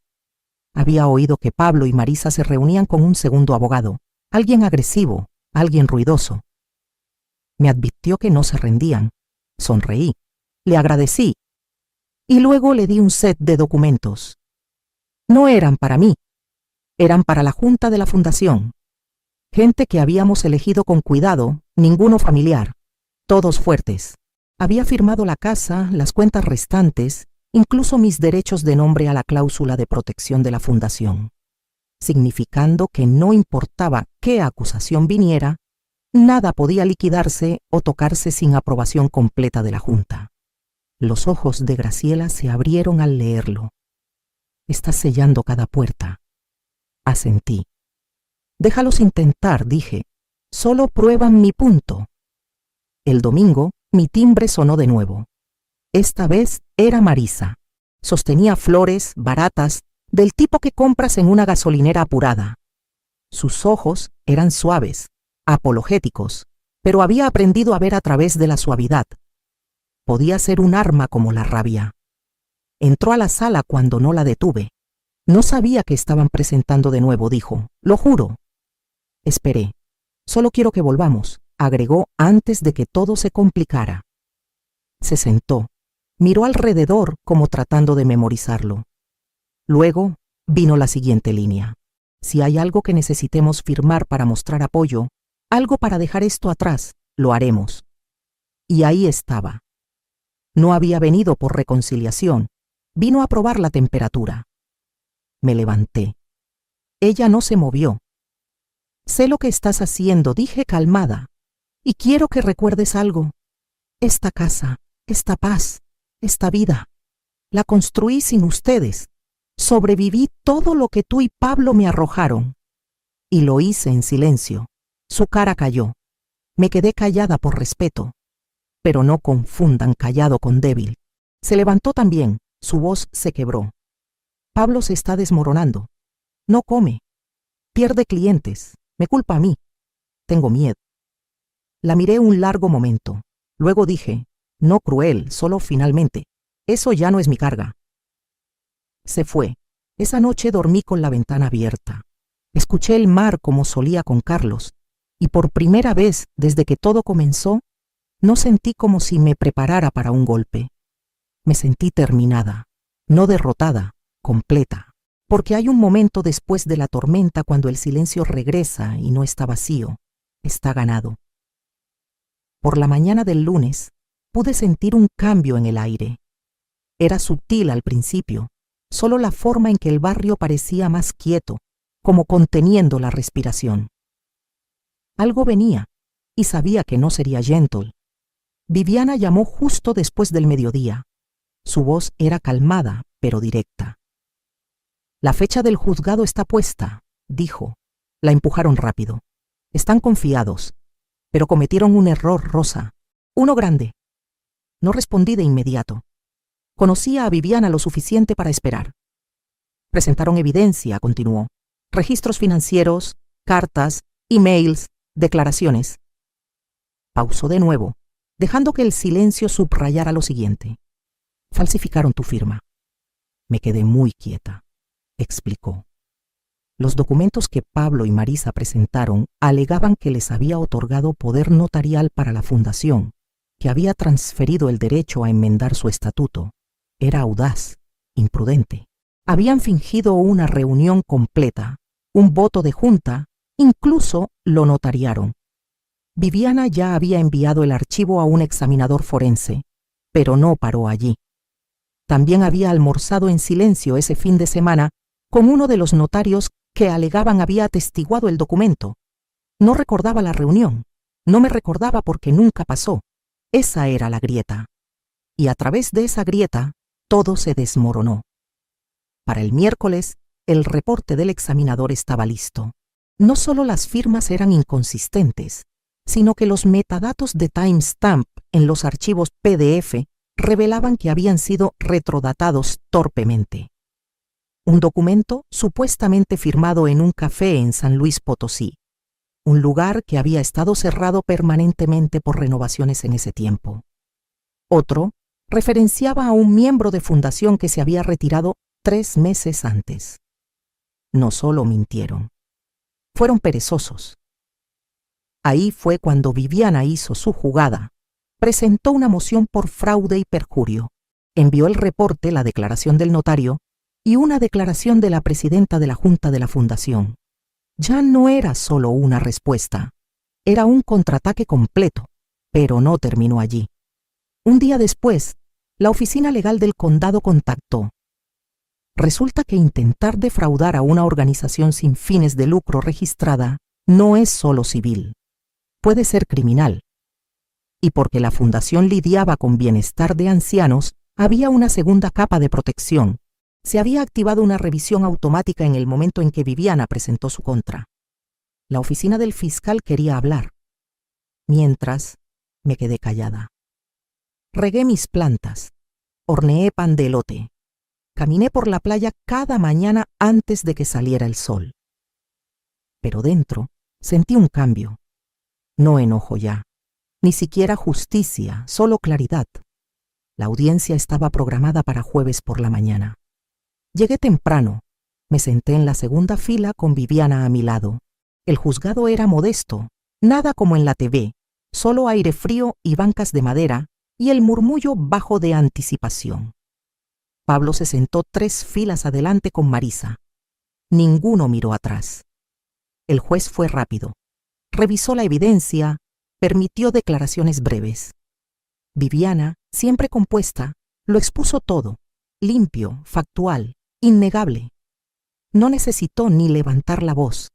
Había oído que Pablo y Marisa se reunían con un segundo abogado, alguien agresivo, alguien ruidoso. Me advirtió que no se rendían. Sonreí. Le agradecí. Y luego le di un set de documentos. No eran para mí. Eran para la junta de la fundación. Gente que habíamos elegido con cuidado, ninguno familiar. Todos fuertes. Había firmado la casa, las cuentas restantes, incluso mis derechos de nombre a la cláusula de protección de la fundación, significando que no importaba qué acusación viniera, nada podía liquidarse o tocarse sin aprobación completa de la Junta. Los ojos de Graciela se abrieron al leerlo. Estás sellando cada puerta. Asentí. Déjalos intentar, dije. Solo prueban mi punto. El domingo, mi timbre sonó de nuevo. Esta vez era Marisa. Sostenía flores baratas del tipo que compras en una gasolinera apurada. Sus ojos eran suaves, apologéticos, pero había aprendido a ver a través de la suavidad. Podía ser un arma como la rabia. Entró a la sala cuando no la detuve. No sabía que estaban presentando de nuevo, dijo. Lo juro. Esperé. Solo quiero que volvamos, agregó antes de que todo se complicara. Se sentó. Miró alrededor como tratando de memorizarlo. Luego vino la siguiente línea. Si hay algo que necesitemos firmar para mostrar apoyo, algo para dejar esto atrás, lo haremos. Y ahí estaba. No había venido por reconciliación, vino a probar la temperatura. Me levanté. Ella no se movió. Sé lo que estás haciendo, dije calmada, y quiero que recuerdes algo. Esta casa, esta paz, esta vida, la construí sin ustedes. Sobreviví todo lo que tú y Pablo me arrojaron. Y lo hice en silencio. Su cara cayó. Me quedé callada por respeto. Pero no confundan callado con débil. Se levantó también. Su voz se quebró. Pablo se está desmoronando. No come. Pierde clientes. Me culpa a mí. Tengo miedo. La miré un largo momento. Luego dije, no cruel, solo finalmente. Eso ya no es mi carga. Se fue. Esa noche dormí con la ventana abierta. Escuché el mar como solía con Carlos, y por primera vez desde que todo comenzó, no sentí como si me preparara para un golpe. Me sentí terminada, no derrotada, completa. Porque hay un momento después de la tormenta cuando el silencio regresa y no está vacío, está ganado. Por la mañana del lunes, pude sentir un cambio en el aire. Era sutil al principio, solo la forma en que el barrio parecía más quieto, como conteniendo la respiración. Algo venía, y sabía que no sería gentle. Viviana llamó justo después del mediodía. Su voz era calmada, pero directa. La fecha del juzgado está puesta, dijo. La empujaron rápido. Están confiados, pero cometieron un error, Rosa. Uno grande. No respondí de inmediato. Conocía a Viviana lo suficiente para esperar. Presentaron evidencia, continuó. Registros financieros, cartas, emails, declaraciones. Pausó de nuevo, dejando que el silencio subrayara lo siguiente. Falsificaron tu firma. Me quedé muy quieta, explicó. Los documentos que Pablo y Marisa presentaron alegaban que les había otorgado poder notarial para la fundación, que había transferido el derecho a enmendar su estatuto. Era audaz, imprudente. Habían fingido una reunión completa, un voto de junta, incluso lo notariaron. Viviana ya había enviado el archivo a un examinador forense, pero no paró allí. También había almorzado en silencio ese fin de semana con uno de los notarios que alegaban había atestiguado el documento. No recordaba la reunión, no me recordaba porque nunca pasó. Esa era la grieta. Y a través de esa grieta, todo se desmoronó. Para el miércoles, el reporte del examinador estaba listo. No solo las firmas eran inconsistentes, sino que los metadatos de timestamp en los archivos PDF revelaban que habían sido retrodatados torpemente. Un documento supuestamente firmado en un café en San Luis Potosí, un lugar que había estado cerrado permanentemente por renovaciones en ese tiempo. Otro referenciaba a un miembro de fundación que se había retirado 3 meses antes. No solo mintieron, fueron perezosos. Ahí fue cuando Viviana hizo su jugada. Presentó una moción por fraude y perjurio. Envió el reporte, la declaración del notario y una declaración de la presidenta de la Junta de la Fundación. Ya no era solo una respuesta, era un contraataque completo, pero no terminó allí. Un día después, la oficina legal del condado contactó. Resulta que intentar defraudar a una organización sin fines de lucro registrada no es solo civil, puede ser criminal. Y porque la fundación lidiaba con bienestar de ancianos, había una segunda capa de protección. Se había activado una revisión automática en el momento en que Viviana presentó su contra. La oficina del fiscal quería hablar. Mientras, me quedé callada. Regué mis plantas, horneé pan de elote, caminé por la playa cada mañana antes de que saliera el sol. Pero dentro sentí un cambio. No enojo ya, ni siquiera justicia, solo claridad. La audiencia estaba programada para jueves por la mañana. Llegué temprano, me senté en la segunda fila con Viviana a mi lado. El juzgado era modesto, nada como en la TV, solo aire frío y bancas de madera y el murmullo bajo de anticipación. Pablo se sentó 3 filas adelante con Marisa. Ninguno miró atrás. El juez fue rápido. Revisó la evidencia, permitió declaraciones breves. Viviana, siempre compuesta, lo expuso todo, limpio, factual, innegable. No necesitó ni levantar la voz.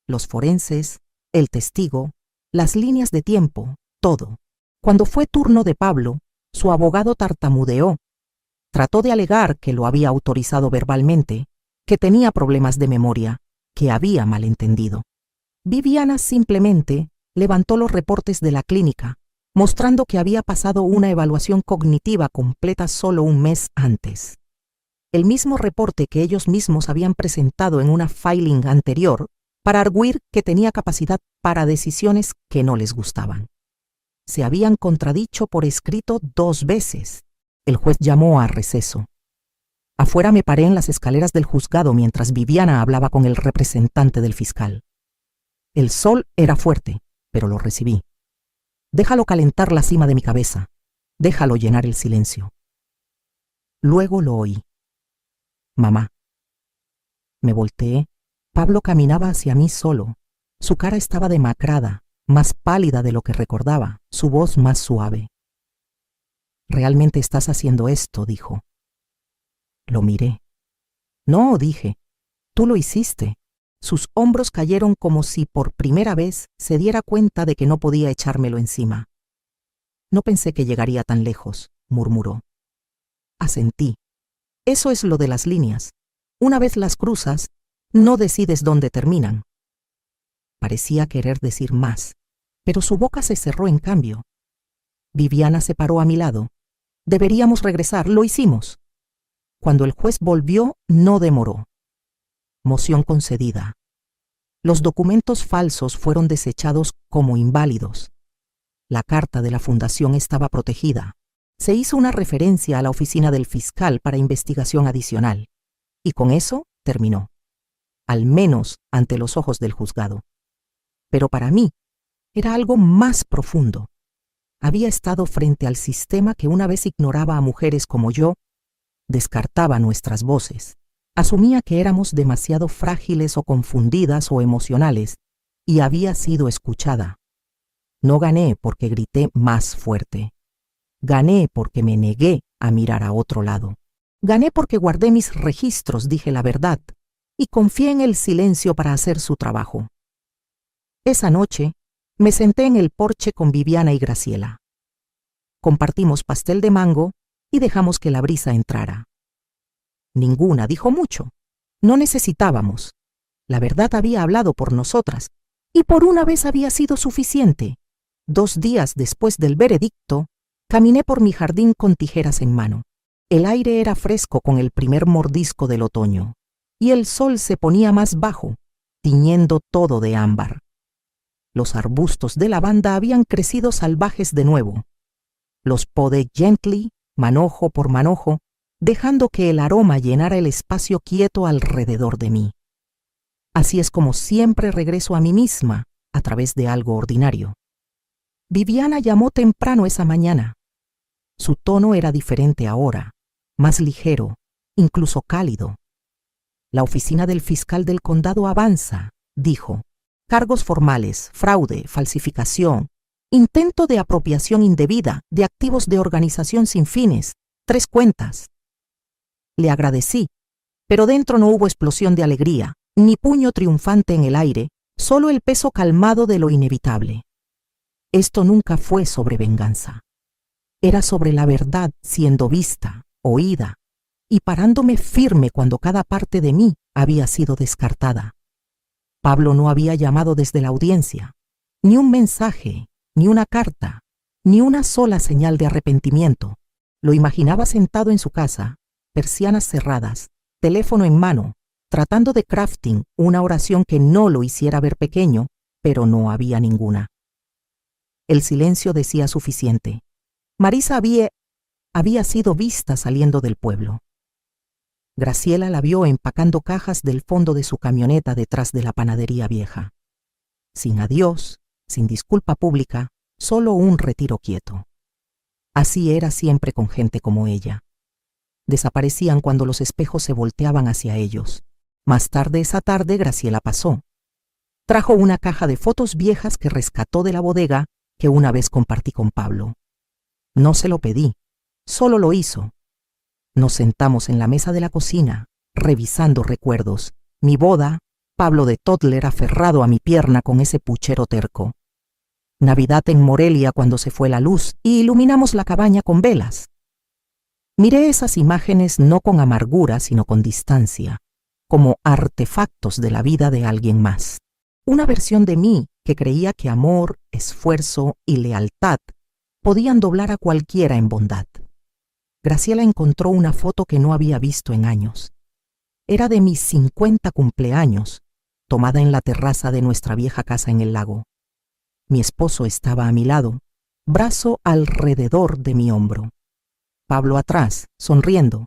Los forenses, el testigo, las líneas de tiempo, todo. Cuando fue turno de Pablo, su abogado tartamudeó. Trató de alegar que lo había autorizado verbalmente, que tenía problemas de memoria, que había malentendido. Viviana simplemente levantó los reportes de la clínica, mostrando que había pasado una evaluación cognitiva completa solo un mes antes. El mismo reporte que ellos mismos habían presentado en una filing anterior para arguir que tenía capacidad para decisiones que no les gustaban. Se habían contradicho por escrito 2 veces. El juez llamó a receso. Afuera me paré en las escaleras del juzgado mientras Viviana hablaba con el representante del fiscal. El sol era fuerte, pero lo recibí. Déjalo calentar la cima de mi cabeza. Déjalo llenar el silencio. Luego lo oí. Mamá. Me volteé. Pablo caminaba hacia mí solo. Su cara estaba demacrada, más pálida de lo que recordaba, su voz más suave. «¿Realmente estás haciendo esto?», dijo. Lo miré. «No», dije, «tú lo hiciste». Sus hombros cayeron como si por primera vez se diera cuenta de que no podía echármelo encima. «No pensé que llegaría tan lejos», murmuró. Asentí. «Eso es lo de las líneas. Una vez las cruzas, no decides dónde terminan». Parecía querer decir más, pero su boca se cerró en cambio. Viviana se paró a mi lado. «Deberíamos regresar», lo hicimos. Cuando el juez volvió, no demoró. Moción concedida. Los documentos falsos fueron desechados como inválidos. La carta de la fundación estaba protegida. Se hizo una referencia a la oficina del fiscal para investigación adicional. Y con eso terminó. Al menos ante los ojos del juzgado. Pero para mí era algo más profundo. Había estado frente al sistema que una vez ignoraba a mujeres como yo, descartaba nuestras voces, asumía que éramos demasiado frágiles o confundidas o emocionales, y había sido escuchada. No gané porque grité más fuerte. Gané porque me negué a mirar a otro lado. Gané porque guardé mis registros, dije la verdad, y confié en el silencio para hacer su trabajo. Esa noche, me senté en el porche con Viviana y Graciela. Compartimos pastel de mango y dejamos que la brisa entrara. Ninguna dijo mucho. No necesitábamos. La verdad había hablado por nosotras, y por una vez había sido suficiente. 2 días después del veredicto, caminé por mi jardín con tijeras en mano. El aire era fresco con el primer mordisco del otoño, y el sol se ponía más bajo, tiñendo todo de ámbar. Los arbustos de lavanda habían crecido salvajes de nuevo. Los podé gently, manojo por manojo, dejando que el aroma llenara el espacio quieto alrededor de mí. Así es como siempre regreso a mí misma, a través de algo ordinario. Viviana llamó temprano esa mañana. Su tono era diferente ahora, más ligero, incluso cálido. «La oficina del fiscal del condado avanza», dijo. «Cargos formales, fraude, falsificación, intento de apropiación indebida de activos de organización sin fines, 3 cuentas». Le agradecí, pero dentro no hubo explosión de alegría, ni puño triunfante en el aire, solo el peso calmado de lo inevitable. Esto nunca fue sobre venganza. Era sobre la verdad siendo vista, oída, y parándome firme cuando cada parte de mí había sido descartada. Pablo no había llamado desde la audiencia, ni un mensaje, ni una carta, ni una sola señal de arrepentimiento. Lo imaginaba sentado en su casa, persianas cerradas, teléfono en mano, tratando de crafting una oración que no lo hiciera ver pequeño, pero no había ninguna. El silencio decía suficiente. Marisa había sido vista saliendo del pueblo. Graciela la vio empacando cajas del fondo de su camioneta detrás de la panadería vieja. Sin adiós, sin disculpa pública, solo un retiro quieto. Así era siempre con gente como ella. Desaparecían cuando los espejos se volteaban hacia ellos. Más tarde esa tarde Graciela pasó. Trajo una caja de fotos viejas que rescató de la bodega que una vez compartí con Pablo. No se lo pedí, solo lo hizo. Nos sentamos en la mesa de la cocina, revisando recuerdos. Mi boda, Pablo de toddler aferrado a mi pierna con ese puchero terco. Navidad en Morelia cuando se fue la luz y iluminamos la cabaña con velas. Miré esas imágenes no con amargura, sino con distancia, como artefactos de la vida de alguien más. Una versión de mí que creía que amor, esfuerzo y lealtad podían doblar a cualquiera en bondad. Graciela encontró una foto que no había visto en años. Era de mis 50 cumpleaños, tomada en la terraza de nuestra vieja casa en el lago. Mi esposo estaba a mi lado, brazo alrededor de mi hombro. Pablo atrás, sonriendo.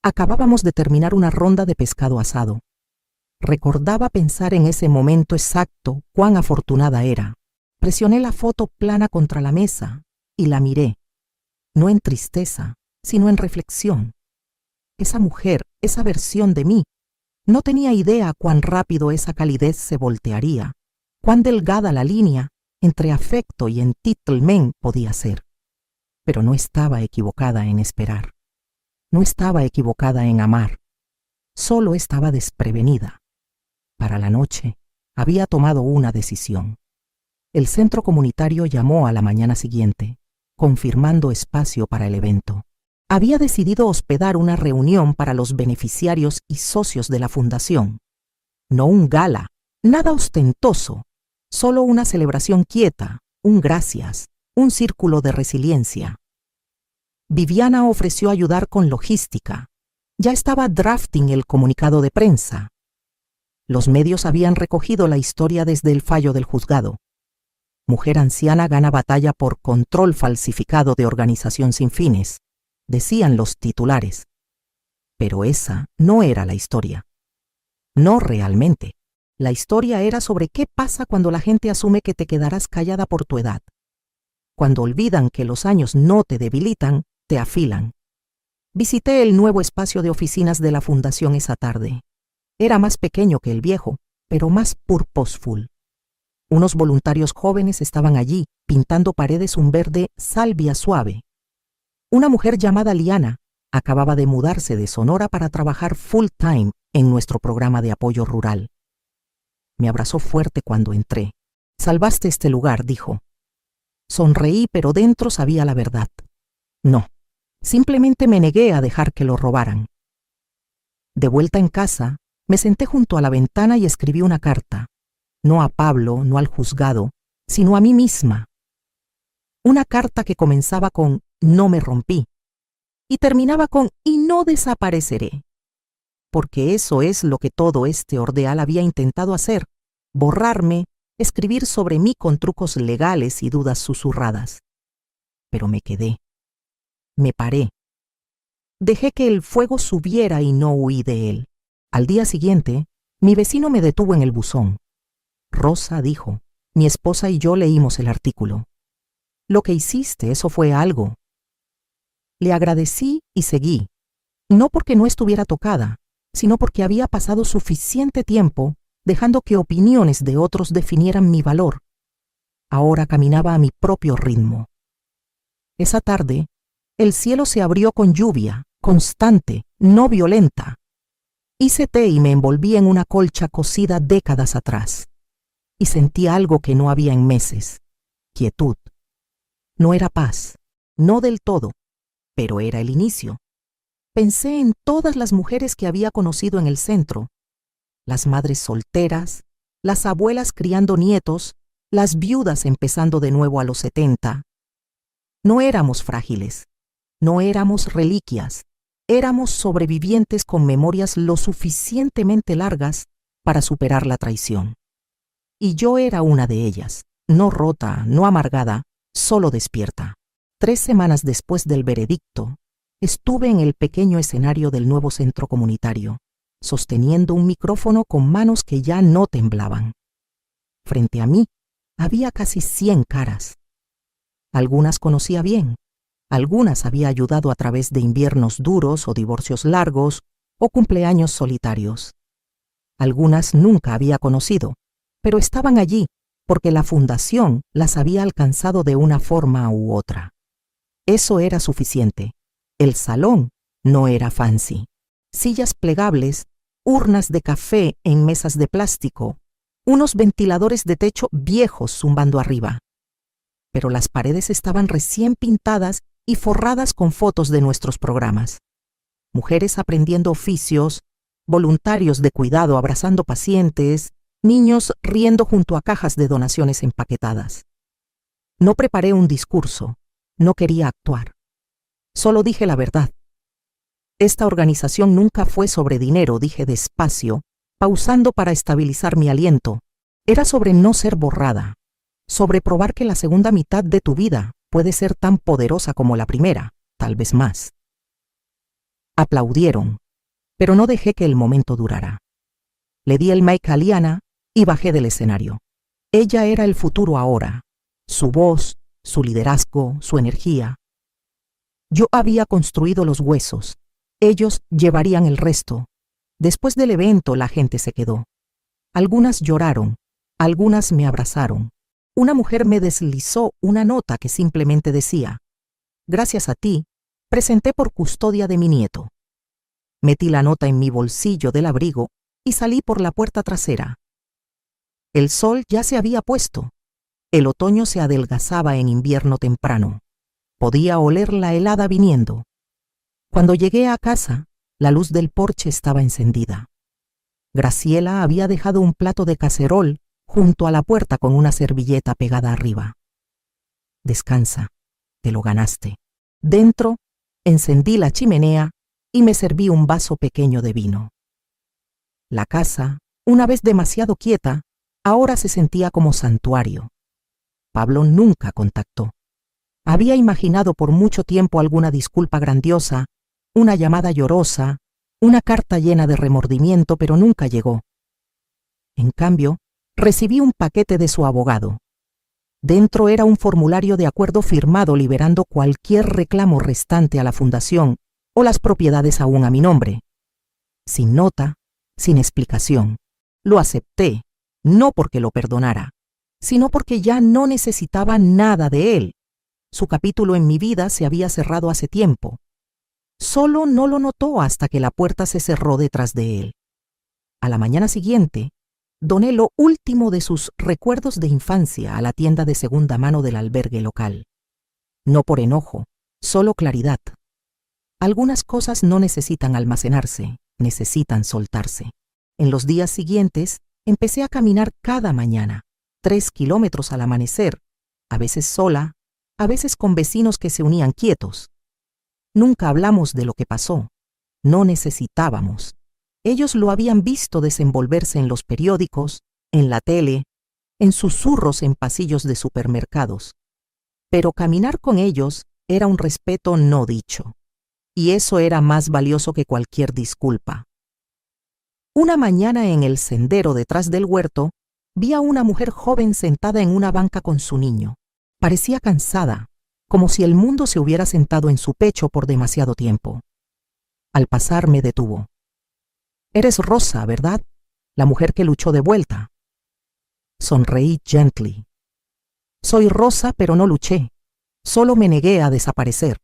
Acabábamos de terminar una ronda de pescado asado. Recordaba pensar en ese momento exacto cuán afortunada era. Presioné la foto plana contra la mesa y la miré, no en tristeza, sino en reflexión. Esa mujer, esa versión de mí, no tenía idea cuán rápido esa calidez se voltearía, cuán delgada la línea entre afecto y entitlement podía ser. Pero no estaba equivocada en esperar. No estaba equivocada en amar. Solo estaba desprevenida. Para la noche, había tomado una decisión. El centro comunitario llamó a la mañana siguiente, confirmando espacio para el evento. Había decidido hospedar una reunión para los beneficiarios y socios de la fundación. No un gala, nada ostentoso, solo una celebración quieta, un gracias, un círculo de resiliencia. Viviana ofreció ayudar con logística. Ya estaba drafting el comunicado de prensa. Los medios habían recogido la historia desde el fallo del juzgado. Mujer anciana gana batalla por control falsificado de organización sin fines, decían los titulares. Pero esa no era la historia. No realmente. La historia era sobre qué pasa cuando la gente asume que te quedarás callada por tu edad. Cuando olvidan que los años no te debilitan, te afilan. Visité el nuevo espacio de oficinas de la fundación esa tarde. Era más pequeño que el viejo, pero más purposeful. Unos voluntarios jóvenes estaban allí, pintando paredes un verde salvia suave. Una mujer llamada Liana acababa de mudarse de Sonora para trabajar full time en nuestro programa de apoyo rural. Me abrazó fuerte cuando entré. «Salvaste este lugar», dijo. Sonreí, pero dentro sabía la verdad. No, simplemente me negué a dejar que lo robaran. De vuelta en casa, me senté junto a la ventana y escribí una carta. No a Pablo, no al juzgado, sino a mí misma. Una carta que comenzaba con «no me rompí» y terminaba con «y no desapareceré». Porque eso es lo que todo este ordeal había intentado hacer, borrarme, escribir sobre mí con trucos legales y dudas susurradas. Pero me quedé. Me paré. Dejé que el fuego subiera y no huí de él. Al día siguiente, mi vecino me detuvo en el buzón. «Rosa», dijo, «mi esposa y yo leímos el artículo. Lo que hiciste, eso fue algo». Le agradecí y seguí, no porque no estuviera tocada, sino porque había pasado suficiente tiempo dejando que opiniones de otros definieran mi valor. Ahora caminaba a mi propio ritmo. Esa tarde, el cielo se abrió con lluvia, constante, no violenta. Hice té y me envolví en una colcha cosida décadas atrás. Y sentí algo que no había en meses: quietud. No era paz, no del todo, pero era el inicio. Pensé en todas las mujeres que había conocido en el centro, las madres solteras, las abuelas criando nietos, las viudas empezando de nuevo a los 70. No éramos frágiles, no éramos reliquias, éramos sobrevivientes con memorias lo suficientemente largas para superar la traición. Y yo era una de ellas, no rota, no amargada, solo despierta. 3 semanas después del veredicto, estuve en el pequeño escenario del nuevo centro comunitario, sosteniendo un micrófono con manos que ya no temblaban. Frente a mí había casi 100 caras. Algunas conocía bien, algunas había ayudado a través de inviernos duros o divorcios largos o cumpleaños solitarios. Algunas nunca había conocido, pero estaban allí porque la fundación las había alcanzado de una forma u otra. Eso era suficiente. El salón no era fancy. Sillas plegables, urnas de café en mesas de plástico, unos ventiladores de techo viejos zumbando arriba. Pero las paredes estaban recién pintadas y forradas con fotos de nuestros programas. Mujeres aprendiendo oficios, voluntarios de cuidado abrazando pacientes, niños riendo junto a cajas de donaciones empaquetadas. No preparé un discurso, no quería actuar. Solo dije la verdad. Esta organización nunca fue sobre dinero, dije despacio, pausando para estabilizar mi aliento. Era sobre no ser borrada, sobre probar que la segunda mitad de tu vida puede ser tan poderosa como la primera, tal vez más. Aplaudieron, pero no dejé que el momento durara. Le di el mic a Liana y bajé del escenario. Ella era el futuro ahora, su voz, su liderazgo, su energía. Yo había construido los huesos, ellos llevarían el resto. Después del evento la gente se quedó. Algunas lloraron, algunas me abrazaron. Una mujer me deslizó una nota que simplemente decía: gracias a ti, presenté por custodia de mi nieto. Metí la nota en mi bolsillo del abrigo y salí por la puerta trasera. El sol ya se había puesto. El otoño se adelgazaba en invierno temprano. Podía oler la helada viniendo. Cuando llegué a casa, la luz del porche estaba encendida. Graciela había dejado un plato de cacerol junto a la puerta con una servilleta pegada arriba. Descansa, te lo ganaste. Dentro, encendí la chimenea y me serví un vaso pequeño de vino. La casa, una vez demasiado quieta, ahora se sentía como santuario. Pablo nunca contactó. Había imaginado por mucho tiempo alguna disculpa grandiosa, una llamada llorosa, una carta llena de remordimiento, pero nunca llegó. En cambio, recibí un paquete de su abogado. Dentro era un formulario de acuerdo firmado liberando cualquier reclamo restante a la fundación o las propiedades aún a mi nombre. Sin nota, sin explicación. Lo acepté, no porque lo perdonara, sino porque ya no necesitaba nada de él. Su capítulo en mi vida se había cerrado hace tiempo. Solo no lo notó hasta que la puerta se cerró detrás de él. A la mañana siguiente, doné lo último de sus recuerdos de infancia a la tienda de segunda mano del albergue local. No por enojo, solo claridad. Algunas cosas no necesitan almacenarse, necesitan soltarse. En los días siguientes, empecé a caminar cada mañana, 3 kilómetros al amanecer, a veces sola, a veces con vecinos que se unían quietos. Nunca hablamos de lo que pasó. No necesitábamos. Ellos lo habían visto desenvolverse en los periódicos, en la tele, en susurros en pasillos de supermercados. Pero caminar con ellos era un respeto no dicho. Y eso era más valioso que cualquier disculpa. Una mañana en el sendero detrás del huerto, vi a una mujer joven sentada en una banca con su niño. Parecía cansada, como si el mundo se hubiera sentado en su pecho por demasiado tiempo. Al pasar me detuvo. «Eres Rosa, ¿verdad? La mujer que luchó de vuelta». Sonreí gently. «Soy Rosa, pero no luché. Solo me negué a desaparecer».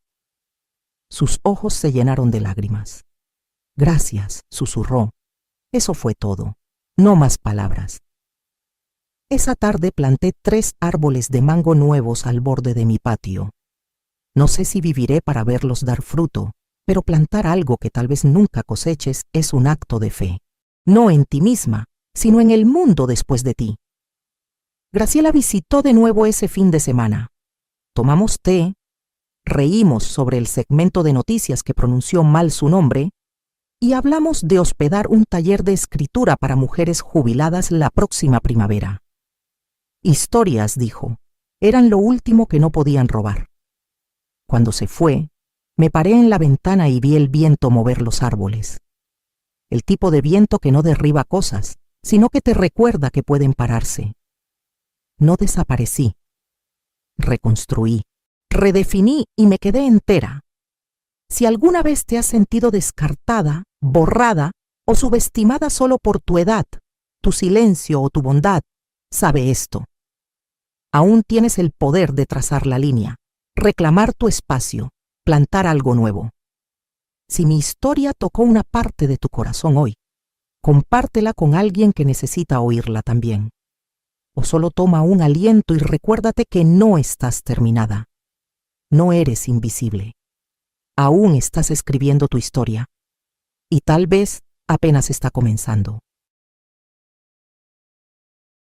Sus ojos se llenaron de lágrimas. «Gracias», susurró. Eso fue todo. No más palabras. Esa tarde planté 3 árboles de mango nuevos al borde de mi patio. No sé si viviré para verlos dar fruto, pero plantar algo que tal vez nunca coseches es un acto de fe. No en ti misma, sino en el mundo después de ti. Graciela visitó de nuevo ese fin de semana. Tomamos té, reímos sobre el segmento de noticias que pronunció mal su nombre y hablamos de hospedar un taller de escritura para mujeres jubiladas la próxima primavera. Historias, dijo, eran lo último que no podían robar. Cuando se fue, me paré en la ventana y vi el viento mover los árboles. El tipo de viento que no derriba cosas, sino que te recuerda que pueden pararse. No desaparecí. Reconstruí, redefiní y me quedé entera. Si alguna vez te has sentido descartada, borrada o subestimada solo por tu edad, tu silencio o tu bondad, sabe esto. Aún tienes el poder de trazar la línea, reclamar tu espacio, plantar algo nuevo. Si mi historia tocó una parte de tu corazón hoy, compártela con alguien que necesita oírla también. O solo toma un aliento y recuérdate que no estás terminada. No eres invisible. Aún estás escribiendo tu historia. Y tal vez apenas está comenzando.